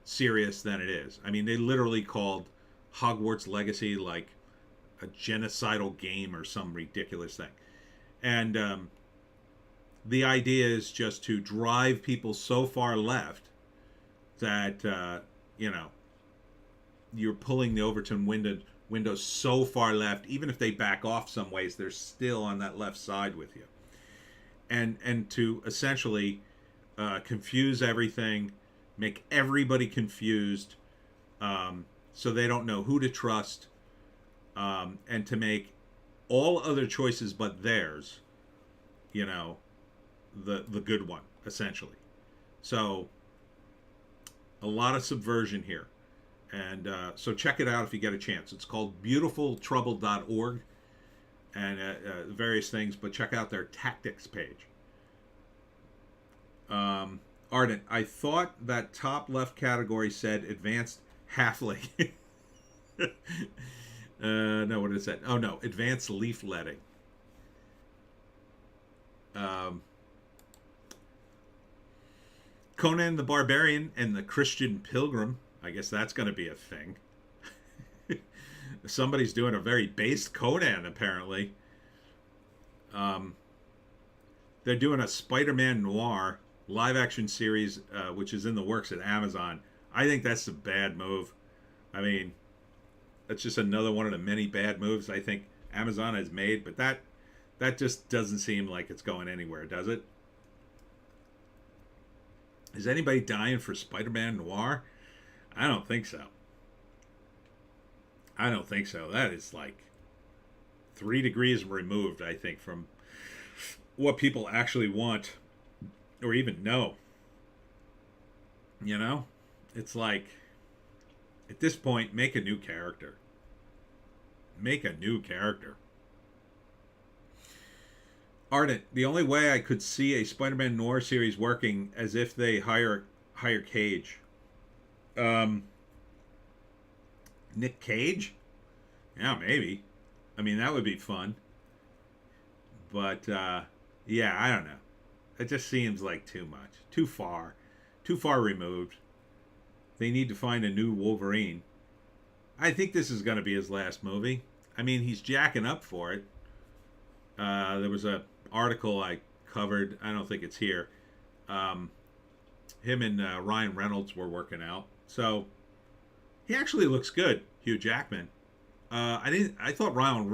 serious than it is. I mean, they literally called Hogwarts Legacy like a genocidal game or some ridiculous thing. And the idea is just to drive people so far left that, you're pulling the Overton window so far left. Even if they back off some ways, they're still on that left side with you. And to essentially confuse everything, make everybody confused, so they don't know who to trust, and to make all other choices but theirs, the good one, essentially. So a lot of subversion here. And so check it out if you get a chance. It's called beautifultrouble.org, and various things, but check out their tactics page. Ardent, I thought that top left category said advanced halfling. No, what did it say? Oh, no, advanced leafletting. Conan the Barbarian and the Christian Pilgrim. I guess that's going to be a thing. Somebody's doing a very based Conan, apparently. They're doing a Spider-Man Noir live-action series, which is in the works at Amazon. I think that's a bad move. I mean, that's just another one of the many bad moves I think Amazon has made, but that just doesn't seem like it's going anywhere, does it? Is anybody dying for Spider-Man Noir? I don't think so. I don't think so. That is like 3 degrees removed, I think, from what people actually want or even know. It's like, at this point, make a new character. Make a new character. Ardent, the only way I could see a Spider-Man Noir series working as if they hire Cage. Um, Nick Cage? Yeah, maybe. I mean, that would be fun. But yeah, I don't know. It just seems like too much, too far removed. They need to find a new Wolverine. I think this is going to be his last movie. I mean, he's jacking up for it. There was a article I covered. I don't think it's here. Um, Him and Ryan Reynolds were working out, so he actually looks good. Hugh Jackman. I didn't. I thought Ryan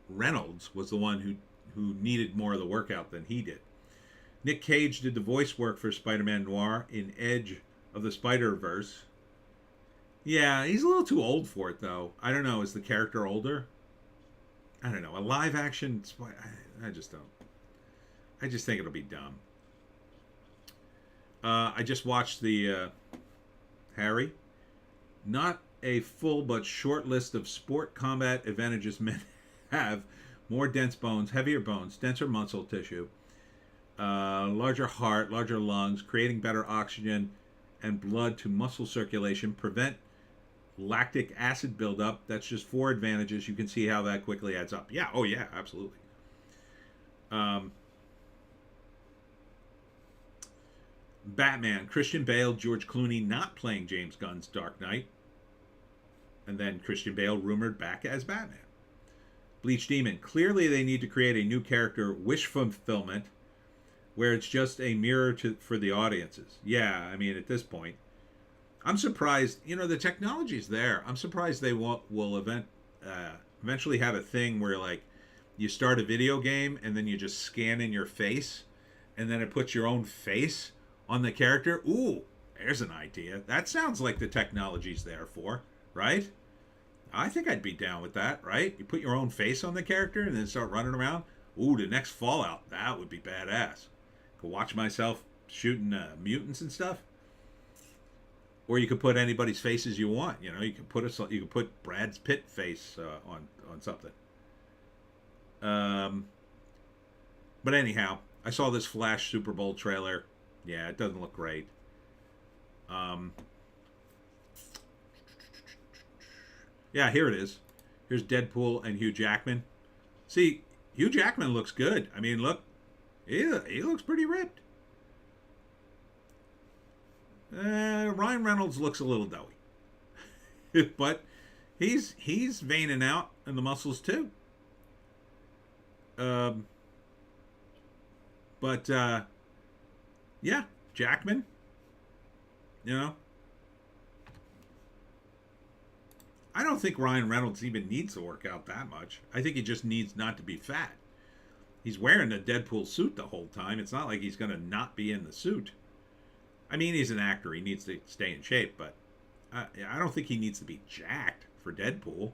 Reynolds was the one who needed more of the workout than he did. Nick Cage did the voice work for Spider-Man Noir in Edge of the Spider-Verse. Yeah, he's a little too old for it, though. I don't know. Is the character older? I don't know. A live action. I just don't. I just think it'll be dumb. I just watched the Harry. Not a full but short list of sport combat advantages men have: more dense bones, heavier bones, denser muscle tissue, larger heart, larger lungs, creating better oxygen and blood to muscle circulation, prevent lactic acid buildup. That's just 4 advantages. You can see how that quickly adds up. Yeah, oh yeah, absolutely. Batman, Christian Bale, George Clooney not playing James Gunn's Dark Knight. And then Christian Bale rumored back as Batman. Bleach Demon, clearly they need to create a new character, wish fulfillment, where it's just a mirror for the audiences. Yeah, I mean, at this point, I'm surprised. You know, the technology's there. I'm surprised they will eventually have a thing where, like, you start a video game and then you just scan in your face, and then it puts your own face on the character. Ooh, there's an idea. That sounds like the technology's there for, right? I think I'd be down with that, right? You put your own face on the character and then start running around. Ooh, the next Fallout, that would be badass. Could watch myself shooting mutants and stuff. Or you could put anybody's faces you want. You know, you could put Brad Pitt face on something. But anyhow, I saw this Flash Super Bowl trailer. Yeah, it doesn't look great. Yeah, here it is. Here's Deadpool and Hugh Jackman. See, Hugh Jackman looks good. I mean, look, he looks pretty ripped. Ryan Reynolds looks a little doughy, but he's veining out in the muscles too. But yeah, Jackman. You know, I don't think Ryan Reynolds even needs to work out that much. I think he just needs not to be fat. He's wearing the Deadpool suit the whole time. It's not like he's going to not be in the suit. I mean, he's an actor. He needs to stay in shape, but I don't think he needs to be jacked for Deadpool.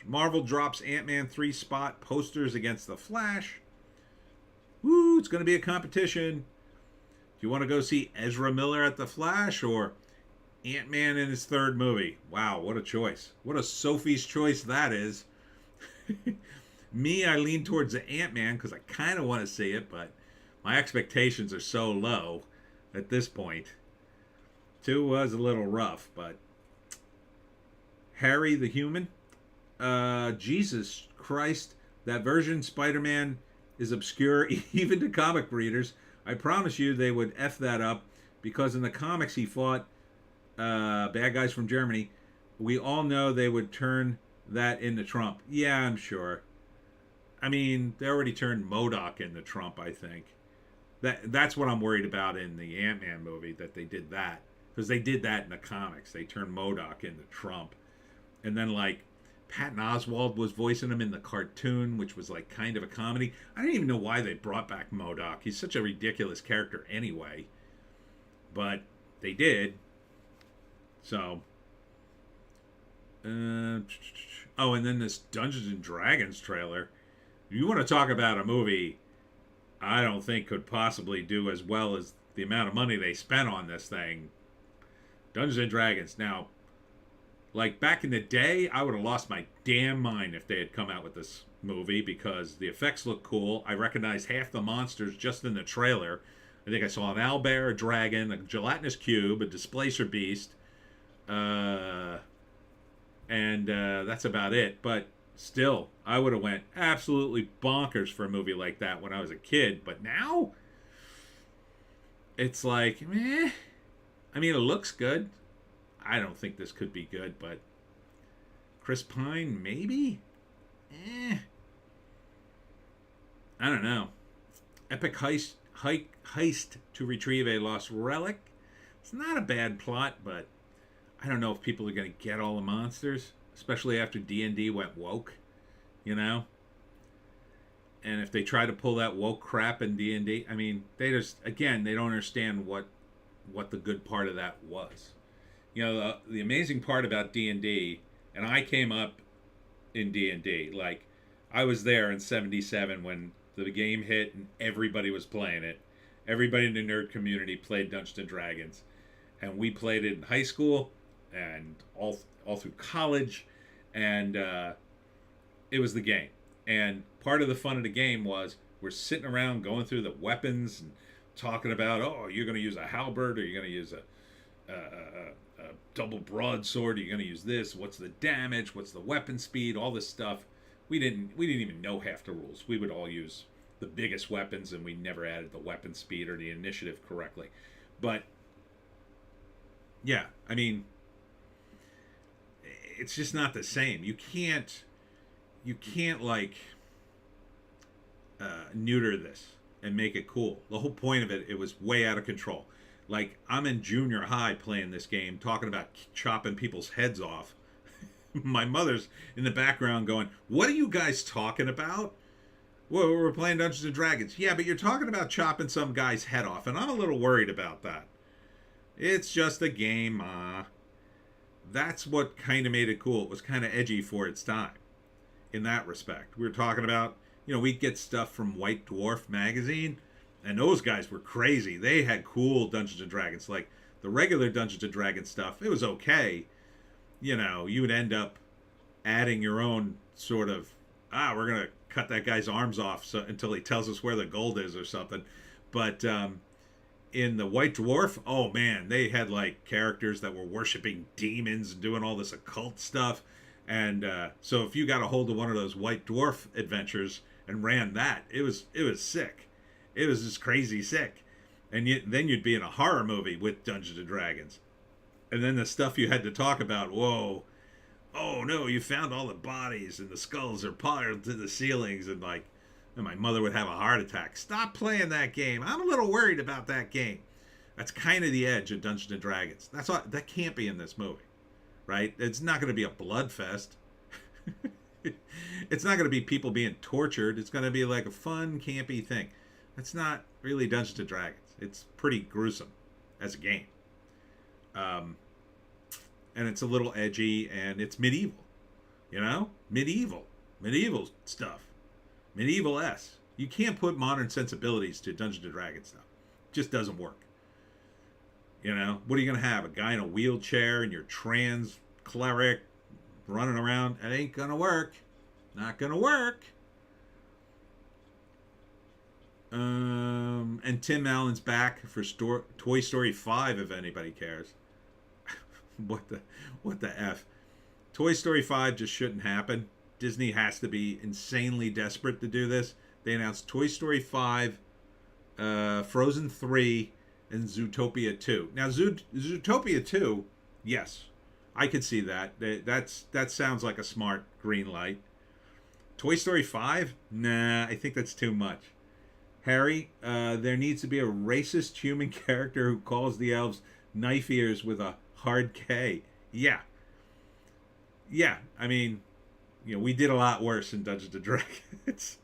Marvel drops Ant-Man 3 spot posters against The Flash. Woo, it's going to be a competition. Do you want to go see Ezra Miller at The Flash or Ant-Man in his 3rd movie? Wow, what a choice. What a Sophie's choice that is. Me, I lean towards the Ant-Man because I kind of want to see it, but my expectations are so low at this point. 2 was a little rough, but Harry the Human? Jesus Christ, that version Spider-Man is obscure even to comic readers. I promise you they would F that up because in the comics he fought bad guys from Germany. We all know they would turn that into Trump. Yeah, I'm sure. I mean, they already turned MODOK into Trump, I think. That's what I'm worried about in the Ant-Man movie, that they did that. Because they did that in the comics. They turned MODOK into Trump. And then, like, Patton Oswalt was voicing him in the cartoon, which was, like, kind of a comedy. I don't even know why they brought back MODOK. He's such a ridiculous character anyway. But they did. So. Oh, and then this Dungeons and Dragons trailer. You want to talk about a movie I don't think could possibly do as well as the amount of money they spent on this thing. Dungeons and Dragons. Now, Like back in the day, I would have lost my damn mind if they had come out with this movie because the effects look cool. I recognized half the monsters just in the trailer. I think I saw an owlbear, a dragon, a gelatinous cube, a displacer beast, and that's about it. But still, I would have went absolutely bonkers for a movie like that when I was a kid. But now, it's like, meh. I mean, it looks good. I don't think this could be good, but Chris Pine, maybe? I don't know. Epic heist to retrieve a lost relic. It's not a bad plot, but I don't know if people are going to get all the monsters, especially after D&D went woke, you know? And if they try to pull that woke crap in D&D, I mean, they just, again, they don't understand what the good part of that was. You know, the amazing part about D&D, and I came up in D&D, like, I was there in 77 when the game hit and everybody was playing it. Everybody in the nerd community played Dungeons and Dragons. And we played it in high school and all through college. And it was the game. And part of the fun of the game was we're sitting around going through the weapons and talking about, oh, you're going to use a halberd or you're going to use a double broadsword, you're going to use this, what's the damage, what's the weapon speed, all this stuff. We didn't even know half the rules. We would all use the biggest weapons and we never added the weapon speed or the initiative correctly. But yeah, I mean, it's just not the same. You can't like neuter this and make it cool. The whole point of it was way out of control. Like, I'm in junior high playing this game, talking about chopping people's heads off. My mother's in the background going, what are you guys talking about? Well, we're playing Dungeons and Dragons. Yeah, but you're talking about chopping some guy's head off, and I'm a little worried about that. It's just a game, Ma. That's what kind of made it cool. It was kind of edgy for its time in that respect. We were talking about, you know, we'd get stuff from White Dwarf magazine, and those guys were crazy. They had cool Dungeons and Dragons. Like, the regular Dungeons and Dragons stuff, it was okay. You know, you would end up adding your own sort of, we're going to cut that guy's arms off until he tells us where the gold is or something. But in the White Dwarf, oh man, they had like characters that were worshiping demons and doing all this occult stuff. And so if you got a hold of one of those White Dwarf adventures and ran that, it was sick. It was just crazy sick. And then you'd be in a horror movie with Dungeons and Dragons. And then the stuff you had to talk about, whoa, oh no, you found all the bodies and the skulls are piled to the ceilings. And like, and my mother would have a heart attack. Stop playing that game. I'm a little worried about that game. That's kind of the edge of Dungeons and Dragons. That can't be in this movie, right? It's not going to be a blood fest. It's not going to be people being tortured. It's going to be like a fun, campy thing. That's not really Dungeons and Dragons. It's pretty gruesome as a game. And it's a little edgy and it's medieval, you know, medieval stuff, medieval-esque. You can't put modern sensibilities to Dungeons and Dragons stuff. It just doesn't work. You know, what are you going to have? A guy in a wheelchair and your trans cleric running around? It ain't going to work. Not going to work. And Tim Allen's back for Toy Story 5, if anybody cares. What the F? Toy Story 5 just shouldn't happen. Disney has to be insanely desperate to do this. They announced Toy Story 5, Frozen 3, and Zootopia 2. Now, Zootopia 2, yes, I could see that. That sounds like a smart green light. Toy Story 5? Nah, I think that's too much. Harry, there needs to be a racist human character who calls the elves knife ears with a hard K. Yeah. I mean, you know, we did a lot worse in Dungeons and Dragons.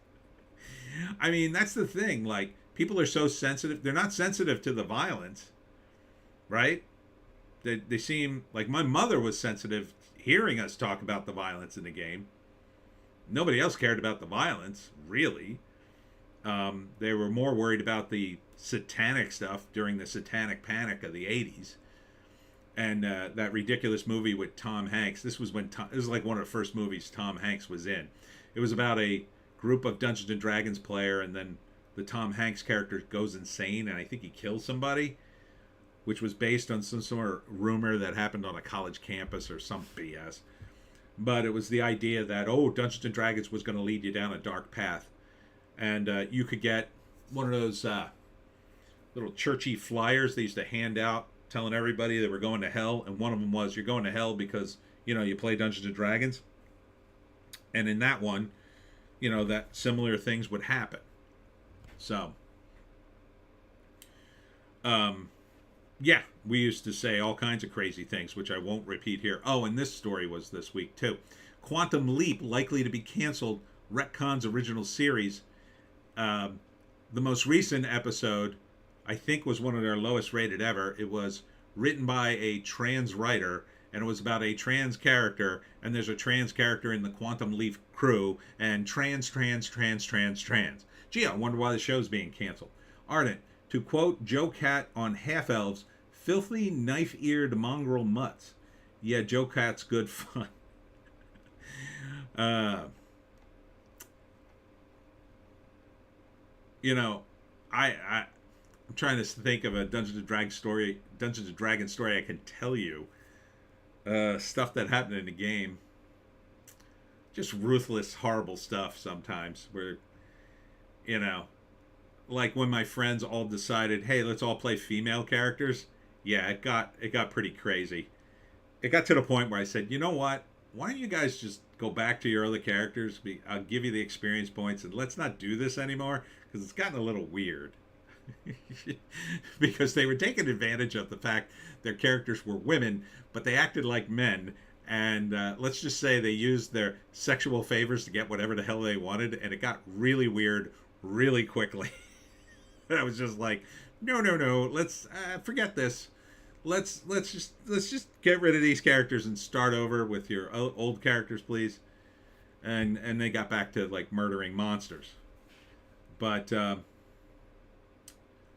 I mean, that's the thing. Like, people are so sensitive. They're not sensitive to the violence, right? They seem like my mother was sensitive hearing us talk about the violence in the game. Nobody else cared about the violence, really. They were more worried about the satanic stuff during the satanic panic of the 80s. And that ridiculous movie with Tom Hanks. This was this was like one of the first movies Tom Hanks was in. It was about a group of Dungeons and Dragons player, and then the Tom Hanks character goes insane, and I think he kills somebody, which was based on some sort of rumor that happened on a college campus or some BS. But it was the idea that, oh, Dungeons and Dragons was going to lead you down a dark path, and you could get one of those little churchy flyers they used to hand out telling everybody they were going to hell, and one of them was, you're going to hell because, you play Dungeons and Dragons. And in that one, that similar things would happen. So, yeah, we used to say all kinds of crazy things, which I won't repeat here. Oh, and this story was this week, too. Quantum Leap likely to be canceled, retcons original series. The most recent episode, I think, was one of their lowest rated ever. It was written by a trans writer, and it was about a trans character, and there's a trans character in the Quantum Leap crew, and trans. Gee, I wonder why the show's being canceled. Ardent, to quote Joe Cat on Half Elves, filthy knife-eared mongrel mutts. Yeah, Joe Cat's good fun. I'm trying to think of a Dungeons and Dragons story I can tell you. Stuff that happened in the game. Just ruthless, horrible stuff sometimes. Where, like when my friends all decided, hey, let's all play female characters. Yeah, it got pretty crazy. It got to the point where I said, you know what? Why don't you guys just go back to your other characters? I'll give you the experience points, and let's not do this anymore, because it's gotten a little weird. Because they were taking advantage of the fact their characters were women, but they acted like men, and let's just say they used their sexual favors to get whatever the hell they wanted, and it got really weird really quickly. I was just like, no, let's forget this. Let's just get rid of these characters and start over with your old characters, please. And they got back to like murdering monsters. But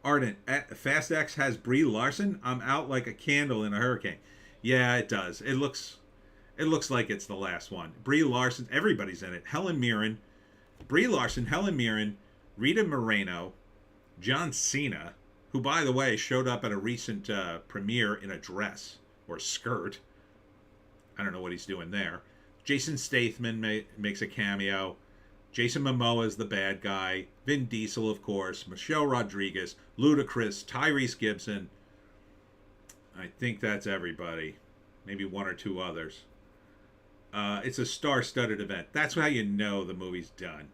Ardent, Fast X has Brie Larson. I'm out like a candle in a hurricane. Yeah, it does. It looks like it's the last one. Brie Larson, everybody's in it. Brie Larson, Helen Mirren, Rita Moreno, John Cena, who, by the way, showed up at a recent premiere in a dress or skirt. I don't know what he's doing there. Jason Statham makes a cameo. Jason Momoa is the bad guy. Vin Diesel, of course. Michelle Rodriguez. Ludacris. Tyrese Gibson. I think that's everybody. Maybe one or two others. It's a star-studded event. That's how you know the movie's done.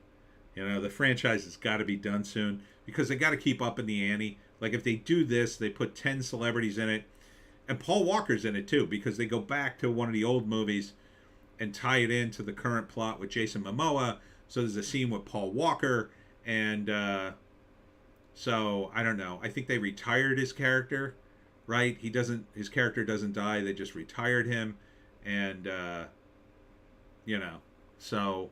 The franchise has got to be done soon because they got to keep up in the ante. Like, if they do this, they put 10 celebrities in it. And Paul Walker's in it, too, because they go back to one of the old movies and tie it into the current plot with Jason Momoa. So there's a scene with Paul Walker. And so, I don't know. I think they retired his character, right? His character doesn't die. They just retired him. And, so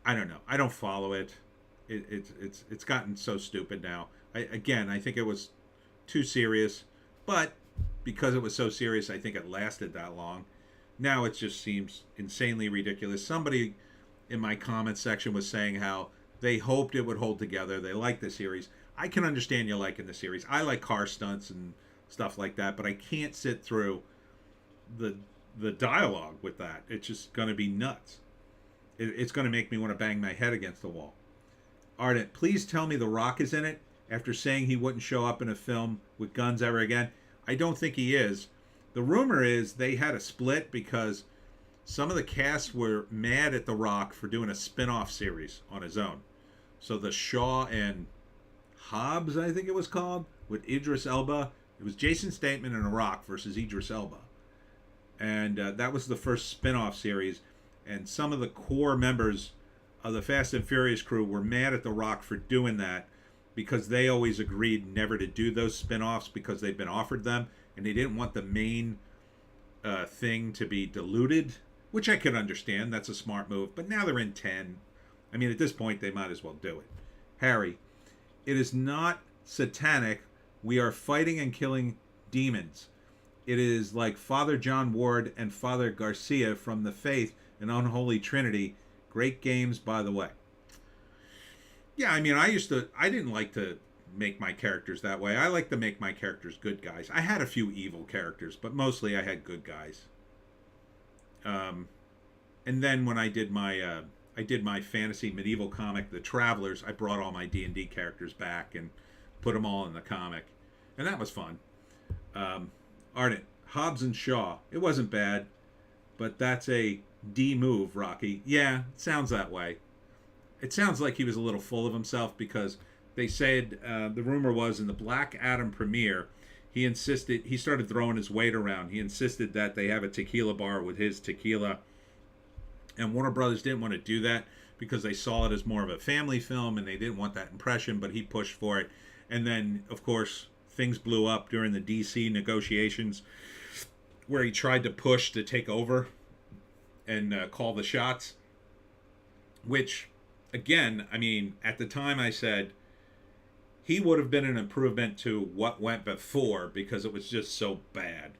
I don't know. I don't follow it. It's gotten so stupid now. I think it was too serious, but because it was so serious, I think it lasted that long. Now it just seems insanely ridiculous. Somebody in my comment section was saying how they hoped it would hold together. They like the series. I can understand you liking the series. I like car stunts and stuff like that, but I can't sit through the dialogue with that. It's just going to be nuts. It's going to make me want to bang my head against the wall. Ardent, please tell me The Rock is in it after saying he wouldn't show up in a film with guns ever again. I don't think he is. The rumor is they had a split because some of the cast were mad at The Rock for doing a spin-off series on his own. So the Shaw and Hobbs, I think it was called, with Idris Elba. It was Jason Statham and The Rock versus Idris Elba. And that was the first spin-off series. And some of the core members of the Fast and Furious crew were mad at The Rock for doing that because they always agreed never to do those spin-offs because they'd been offered them and they didn't want the main thing to be diluted, which I could understand. That's a smart move. But now they're in 10. I mean, at this point, they might as well do it. Harry, it is not satanic. We are fighting and killing demons. It is like Father John Ward and Father Garcia from the Faith and Unholy Trinity. Great games, by the way. Yeah, I mean, I didn't like to make my characters that way. I like to make my characters good guys. I had a few evil characters, but mostly I had good guys. And then when I did my fantasy medieval comic, The Travelers, I brought all my D&D characters back and put them all in the comic, and that was fun. Ardent, Hobbs and Shaw. It wasn't bad, but that's a D move, Rocky. Yeah, it sounds that way. It sounds like he was a little full of himself because they said the rumor was in the Black Adam premiere, he started throwing his weight around. He insisted that they have a tequila bar with his tequila. And Warner Brothers didn't want to do that because they saw it as more of a family film and they didn't want that impression, but he pushed for it. And then, of course, things blew up during the DC negotiations where he tried to push to take over and call the shots. Which, again, I mean, at the time I said he would have been an improvement to what went before because it was just so bad.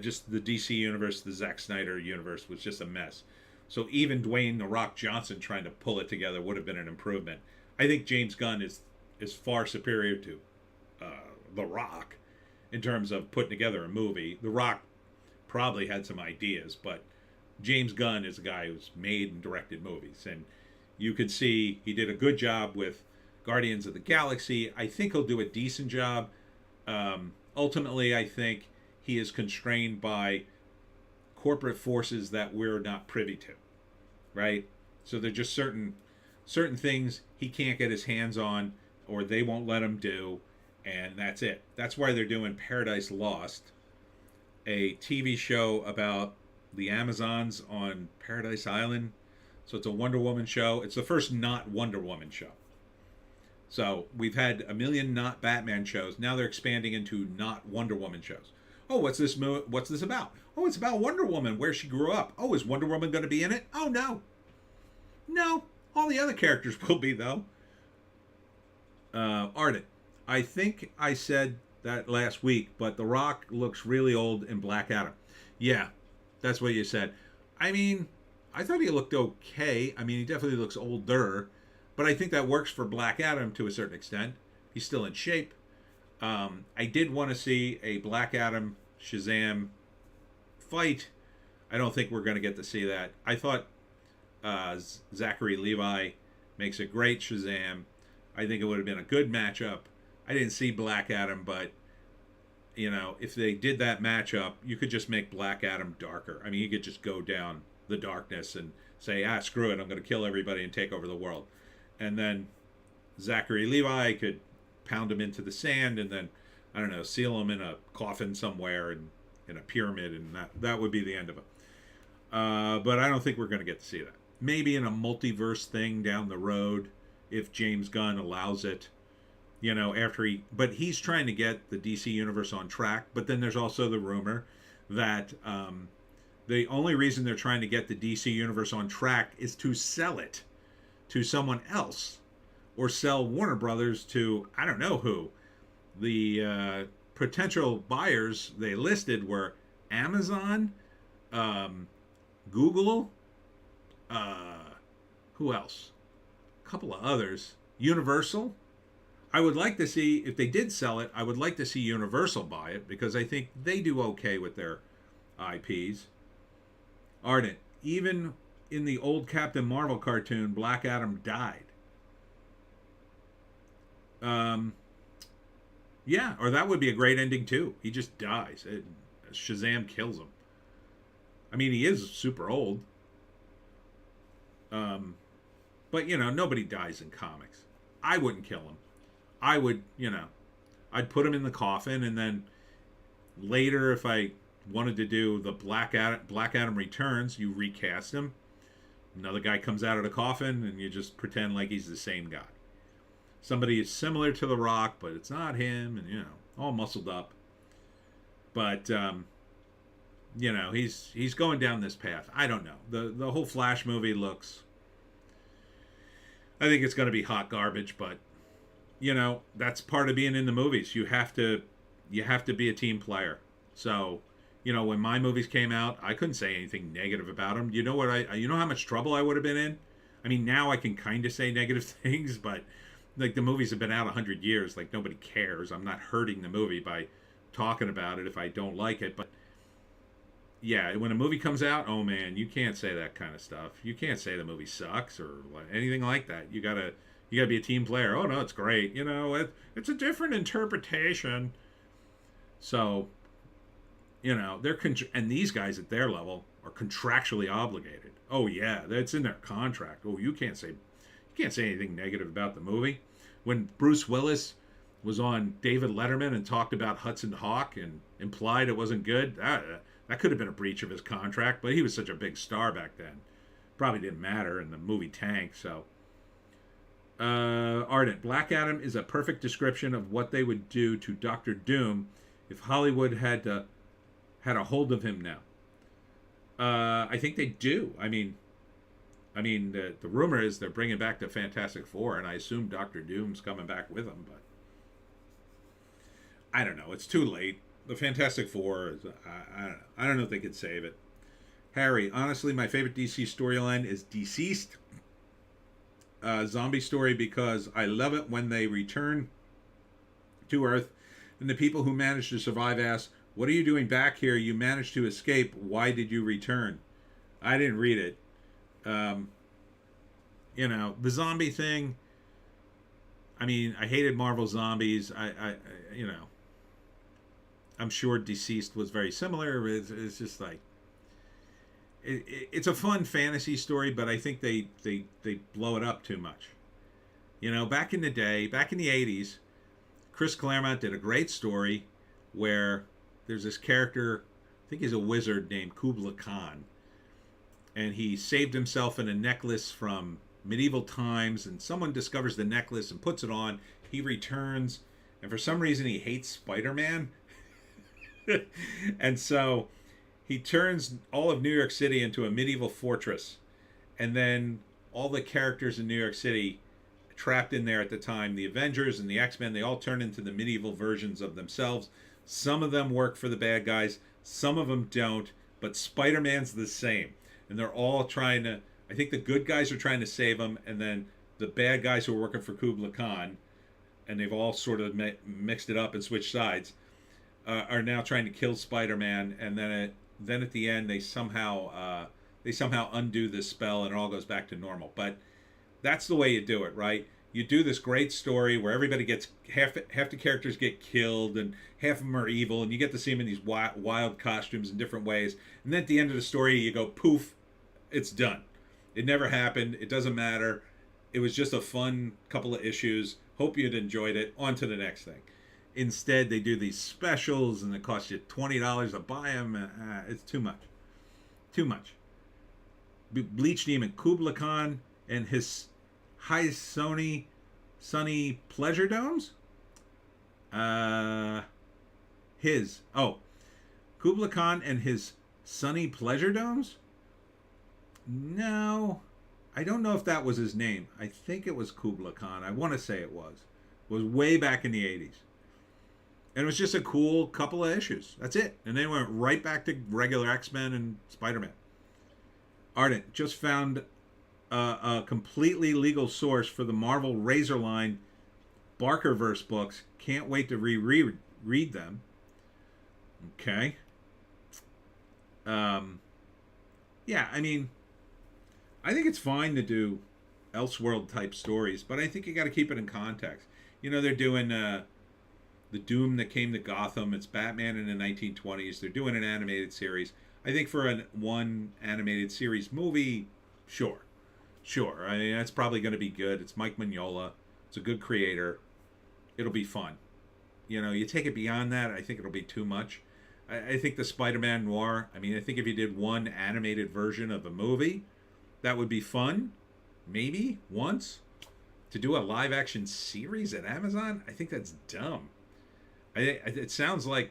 Just the DC universe, the Zack Snyder universe was just a mess. So even Dwayne "The Rock" Johnson trying to pull it together would have been an improvement. I think James Gunn is far superior to The Rock in terms of putting together a movie. The Rock probably had some ideas, but James Gunn is a guy who's made and directed movies. And you could see he did a good job with Guardians of the Galaxy. I think he'll do a decent job. Ultimately, I think he is constrained by corporate forces that we're not privy to, right? So there's just certain things he can't get his hands on or they won't let him do, and that's it. That's why they're doing Paradise Lost, a TV show about the Amazons on Paradise Island. So it's a Wonder Woman show. It's the first not Wonder Woman show. So we've had a million not Batman shows. Now they're expanding into not Wonder Woman shows. Oh, what's this about? Oh, it's about Wonder Woman, where she grew up. Oh, is Wonder Woman going to be in it? Oh, no. No. All the other characters will be, though. Ardent, I think I said that last week, but The Rock looks really old in Black Adam. Yeah, that's what you said. I mean, I thought he looked okay. I mean, he definitely looks older, but I think that works for Black Adam to a certain extent. He's still in shape. I did want to see a Black Adam Shazam fight. I don't think we're going to get to see that. I thought Zachary Levi makes a great Shazam. I think it would have been a good matchup. I didn't see Black Adam, but you know, if they did that matchup, you could just make Black Adam darker. I mean, you could just go down the darkness and say, screw it, I'm going to kill everybody and take over the world. And then Zachary Levi could pound him into the sand and then, I don't know, seal him in a coffin somewhere and in a pyramid, and that would be the end of it. But I don't think we're going to get to see that. Maybe in a multiverse thing down the road, if James Gunn allows it. You know, but he's trying to get the DC universe on track. But then there's also the rumor that the only reason they're trying to get the DC universe on track is to sell it to someone else, or sell Warner Brothers to, I don't know who. The potential buyers they listed were Amazon, Google, who else? A couple of others. Universal. I would like to see, if they did sell it, I would like to see Universal buy it because I think they do okay with their IPs. Ardent, even in the old Captain Marvel cartoon, Black Adam died. Yeah, or that would be a great ending too. He just dies. Shazam kills him. I mean, he is super old. But, you know, nobody dies in comics. I wouldn't kill him. I would, you know, I'd put him in the coffin, and then later, if I wanted to do the Black Adam Returns, you recast him. Another guy comes out of the coffin, and you just pretend like he's the same guy. Somebody is similar to The Rock, but it's not him, and, you know, all muscled up. But, you know, he's going down this path. I don't know. The whole Flash movie looks, I think it's going to be hot garbage, but, you know, that's part of being in the movies. You have to be a team player. So, when my movies came out, I couldn't say anything negative about them. You know what you know how much trouble I would have been in? I mean, now I can kind of say negative things, but like the movies have been out 100 years, like nobody cares. I'm not hurting the movie by talking about it if I don't like it, but yeah, when a movie comes out, oh man, you can't say that kind of stuff. You can't say the movie sucks or anything like that. You gotta be a team player. Oh no, it's great. It's a different interpretation. So, and these guys at their level are contractually obligated. Oh yeah, that's in their contract. Oh, you can't say anything negative about the movie. When Bruce Willis was on David Letterman and talked about Hudson Hawk and implied it wasn't good, that could have been a breach of his contract, but he was such a big star back then. Probably didn't matter, and the movie tanked, so. Ardent. Black Adam is a perfect description of what they would do to Doctor Doom if Hollywood had a hold of him now. I think they do. I mean, the rumor is they're bringing back the Fantastic Four, and I assume Doctor Doom's coming back with them, but I don't know. It's too late. The Fantastic Four is, I don't know. I don't know if they could save it. Harry, honestly, my favorite DC storyline is Deceased. Zombie story, because I love it when they return to Earth and the people who managed to survive ask, "What are you doing back here? You managed to escape. Why did you return?" I didn't read it. The zombie thing, I mean, I hated Marvel Zombies. I'm sure Deceased was very similar. It's just like, it's a fun fantasy story, but I think they blow it up too much. Back in the day, back in the 80s, Chris Claremont did a great story where there's this character, I think he's a wizard named Kubla Khan, and he saved himself in a necklace from medieval times, and someone discovers the necklace and puts it on. He returns, and for some reason he hates Spider-Man. And so he turns all of New York City into a medieval fortress. And then all the characters in New York City trapped in there at the time, the Avengers and the X-Men, they all turn into the medieval versions of themselves. Some of them work for the bad guys, some of them don't, but Spider-Man's the same. And they're all trying to, I think the good guys are trying to save him, and then the bad guys who are working for Kubla Khan, and they've all sort of mixed it up and switched sides, are now trying to kill Spider-Man, and then at the end they somehow undo this spell and it all goes back to normal. But that's the way you do it, right? You do this great story where everybody gets half the characters get killed and half of them are evil, and you get to see them in these wild costumes in different ways. And then at the end of the story, you go poof, it's done. It never happened. It doesn't matter. It was just a fun couple of issues. Hope you'd enjoyed it. On to the next thing. Instead, they do these specials, and it costs you $20 to buy them. It's too much. Too much. Bleach Demon Kubla Khan and his high Sunny Pleasure Domes? Kubla Khan and his Sunny Pleasure Domes? No. I don't know if that was his name. I think it was Kubla Khan. I want to say it was. It was way back in the 80s. And it was just a cool couple of issues. That's it. And then went right back to regular X-Men and Spider-Man. Ardent just found a completely legal source for the Marvel Razor line Barkerverse books. Can't wait to reread them. Okay. Yeah, I mean, I think it's fine to do Elseworld type stories, but I think you got to keep it in context. They're doing the Doom that came to Gotham. It's Batman in the 1920s. They're doing an animated series. I think for one animated series movie, sure. I mean, that's probably going to be good. It's Mike Mignola. It's a good creator. It'll be fun. You take it beyond that, I think it'll be too much. I think the Spider-Man Noir, I mean, I think if you did one animated version of the movie, that would be fun. Maybe once. To do a live-action series at Amazon, I think that's dumb. It sounds like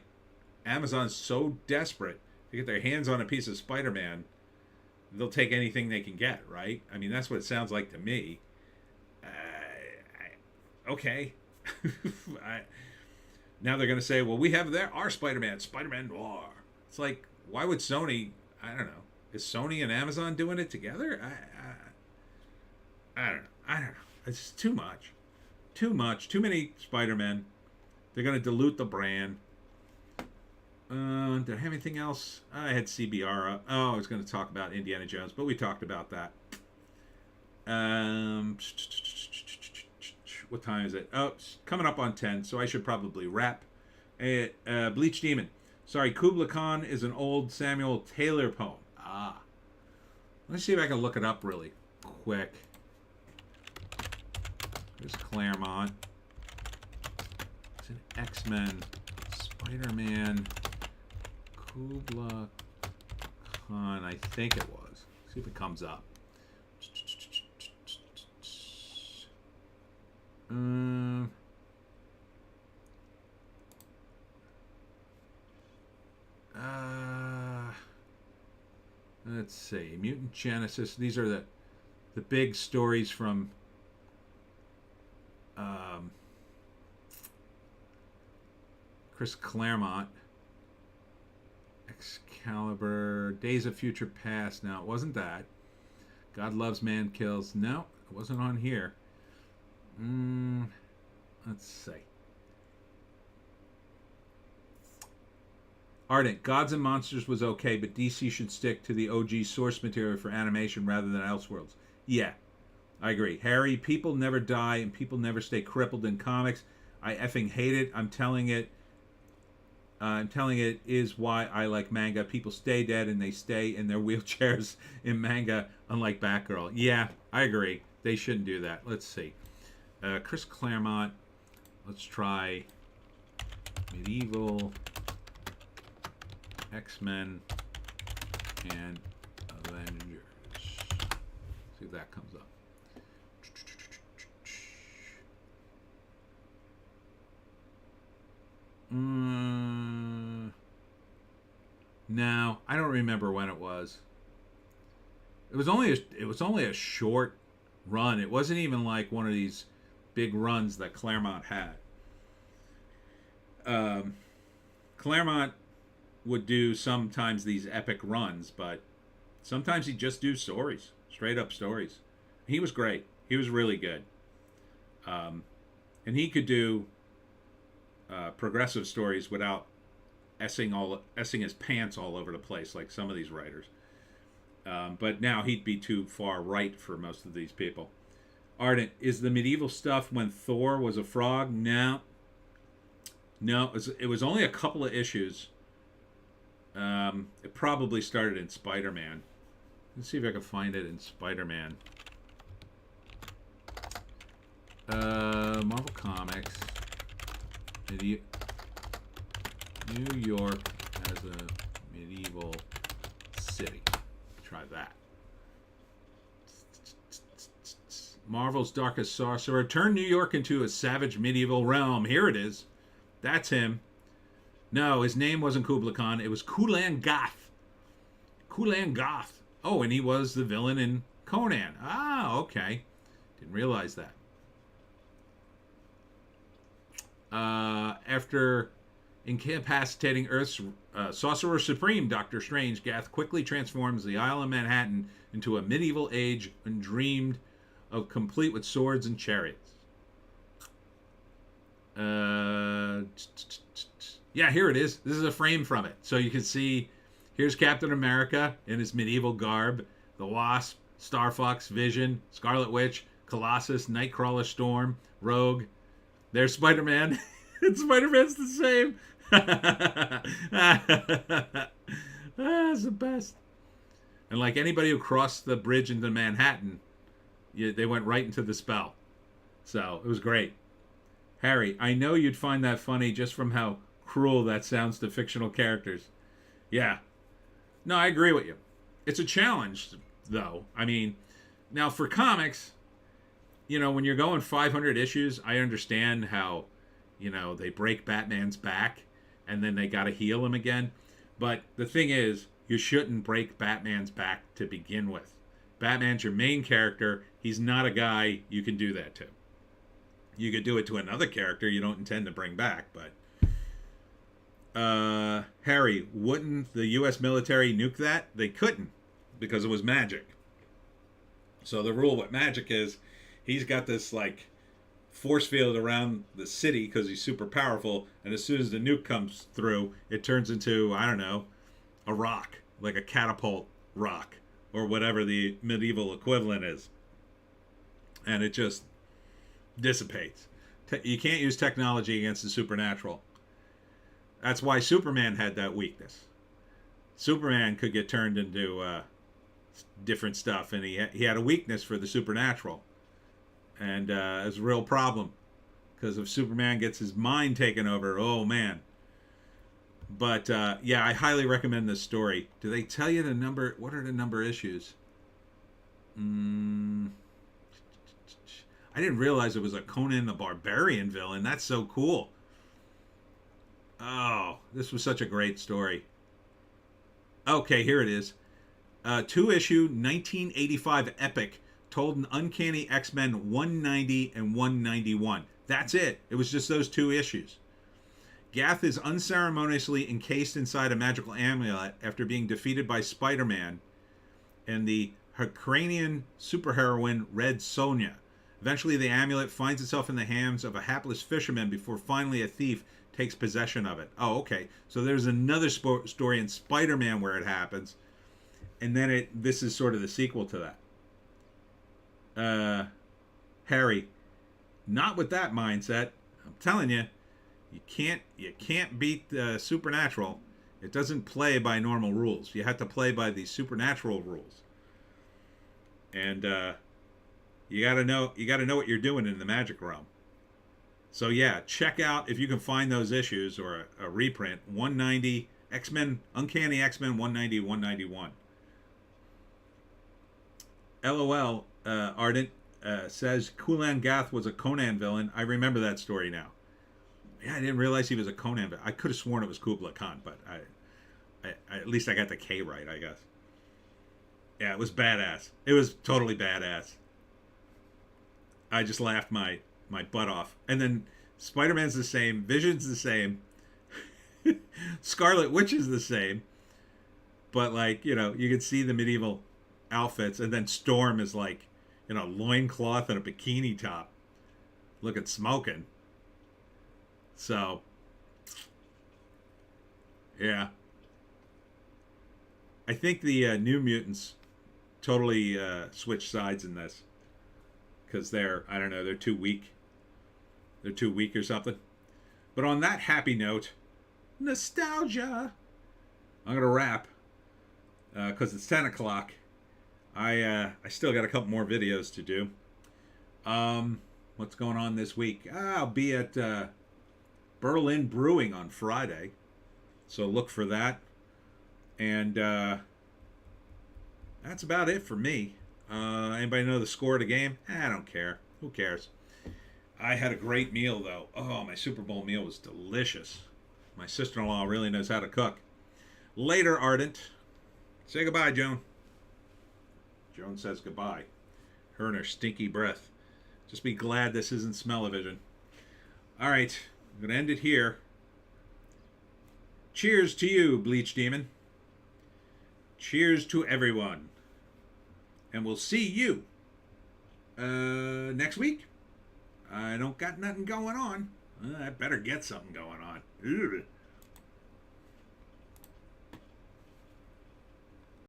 Amazon's so desperate to get their hands on a piece of Spider-Man, they'll take anything they can get, right? I mean, that's what it sounds like to me. Okay. Now they're going to say, well, we have our Spider-Man, Spider-Man Noir. It's like, why would Sony, I don't know. Is Sony and Amazon doing it together? I don't know. I don't know. It's just too much. Too much. Too many Spider-Men. They're going to dilute the brand. Did I have anything else? I had CBR up. Oh, I was going to talk about Indiana Jones, but we talked about that. What time is it? Oh, it's coming up on 10, so I should probably wrap. Bleach Demon. Sorry, Kubla Khan is an old Samuel Taylor poem. Ah. Let's see if I can look it up really quick. There's Claremont. It's an X-Men. Spider-Man. Kubla Khan, I think it was. See if it comes up. Let's see. Mutant Genesis. These are the big stories from Chris Claremont. Excalibur. Days of Future Past. Now, it wasn't that. God Loves, Man Kills. No, it wasn't on here. Let's see. Ardent. Gods and Monsters was okay, but DC should stick to the OG source material for animation rather than Elseworlds. Yeah, I agree. Harry, people never die and people never stay crippled in comics. I effing hate it. I'm telling it is why I like manga. People stay dead and they stay in their wheelchairs in manga, unlike Batgirl. Yeah, I agree. They shouldn't do that. Let's see. Chris Claremont. Let's try Medieval, X-Men, and Avengers. See if that comes up. No, I don't remember when it was. It was only a short run. It wasn't even like one of these big runs that Claremont had. Claremont would do sometimes these epic runs, but sometimes he'd just do stories, straight up stories. He was great. He was really good. And he could do progressive stories without essing his pants all over the place like some of these writers. But now he'd be too far right for most of these people. Ardent, is the medieval stuff when Thor was a frog? No. No, it was only a couple of issues. It probably started in Spider-Man. Let's see if I can find it in Spider-Man. Marvel Comics. New York as a medieval city. Try that. Marvel's Darkest Sorcerer. Turn New York into a savage medieval realm. Here it is. That's him. No, his name wasn't Kubla Khan. It was Kulan Gath. Kulan Gath. Oh, and he was the villain in Conan. Ah, okay. Didn't realize that. After incapacitating Earth's Sorcerer Supreme, Doctor Strange, Gath quickly transforms the Isle of Manhattan into a medieval age undreamed of, complete with swords and chariots. Yeah, here it is. This is a frame from it. So you can see, here's Captain America in his medieval garb, the Wasp, Star Fox, Vision, Scarlet Witch, Colossus, Nightcrawler, Storm, Rogue. There's Spider-Man. And Spider-Man's the same. That's the best. And like anybody who crossed the bridge into Manhattan, they went right into the spell. So it was great. Harry, I know you'd find that funny just from how cruel that sounds to fictional characters. Yeah. No, I agree with you. It's a challenge, though. I mean, now for comics, when you're going 500 issues, I understand how, they break Batman's back and then they got to heal him again. But the thing is, you shouldn't break Batman's back to begin with. Batman's your main character. He's not a guy you can do that to. You could do it to another character you don't intend to bring back, but Harry, wouldn't the U.S. military nuke that? They couldn't because it was magic. So the rule with magic is he's got this like force field around the city because he's super powerful, and as soon as the nuke comes through, it turns into, I don't know, a rock, like a catapult rock or whatever the medieval equivalent is. And it just dissipates. You can't use technology against the supernatural. That's why Superman had that weakness. Superman could get turned into different stuff, and he had a weakness for the supernatural. And it's a real problem, because if Superman gets his mind taken over, oh man. But yeah, I highly recommend this story. Do they tell you the number? What are the number issues? I didn't realize it was a Conan the Barbarian villain. That's so cool. Oh, this was such a great story. Okay, here it is. 2-issue 1985 epic told an Uncanny X-Men 190 and 191. That's it. It was just those 2 issues. Gath is unceremoniously encased inside a magical amulet after being defeated by Spider-Man and the Ukrainian superheroine Red Sonja. Eventually, the amulet finds itself in the hands of a hapless fisherman before finally a thief takes possession of it. Oh, okay. So there's another story in Spider-Man where it happens, and then this is sort of the sequel to that. Harry, not with that mindset. I'm telling you, you can't beat Supernatural. It doesn't play by normal rules. You have to play by the supernatural rules. And you gotta know what you're doing in the magic realm. So yeah, check out if you can find those issues or a reprint. 190 X-Men, Uncanny X-Men 190, 191. LOL, Ardent says Kulan Gath was a Conan villain. I remember that story now. Yeah, I didn't realize he was a Conan villain. I could have sworn it was Kubla Khan, but I at least I got the K right, I guess. Yeah, it was badass. It was totally badass. I just laughed my butt off. And then Spider-Man's the same. Vision's the same. Scarlet Witch is the same. But, like, you know, you can see the medieval outfits. And then Storm is like, you know, loincloth and a bikini top. Looking smoking. So, yeah. I think the New Mutants totally switch sides in this, because I don't know, they're too weak. They're too weak or something. But on that happy note, nostalgia, I'm gonna wrap because it's 10 o'clock. I still got a couple more videos to do. What's going on this week? I'll be at Berlin Brewing on Friday, so look for that. And that's about it for me. Anybody know the score of the game? I don't care. Who cares? I had a great meal, though. Oh, my Super Bowl meal was delicious. My sister-in-law really knows how to cook. Later, Ardent. Say goodbye, Joan. Joan says goodbye. Her and her stinky breath. Just be glad this isn't smell-o-vision. All right, I'm going to end it here. Cheers to you, Bleach Demon. Cheers to everyone. And we'll see you next week. I don't got nothing going on. I better get something going on. Ugh.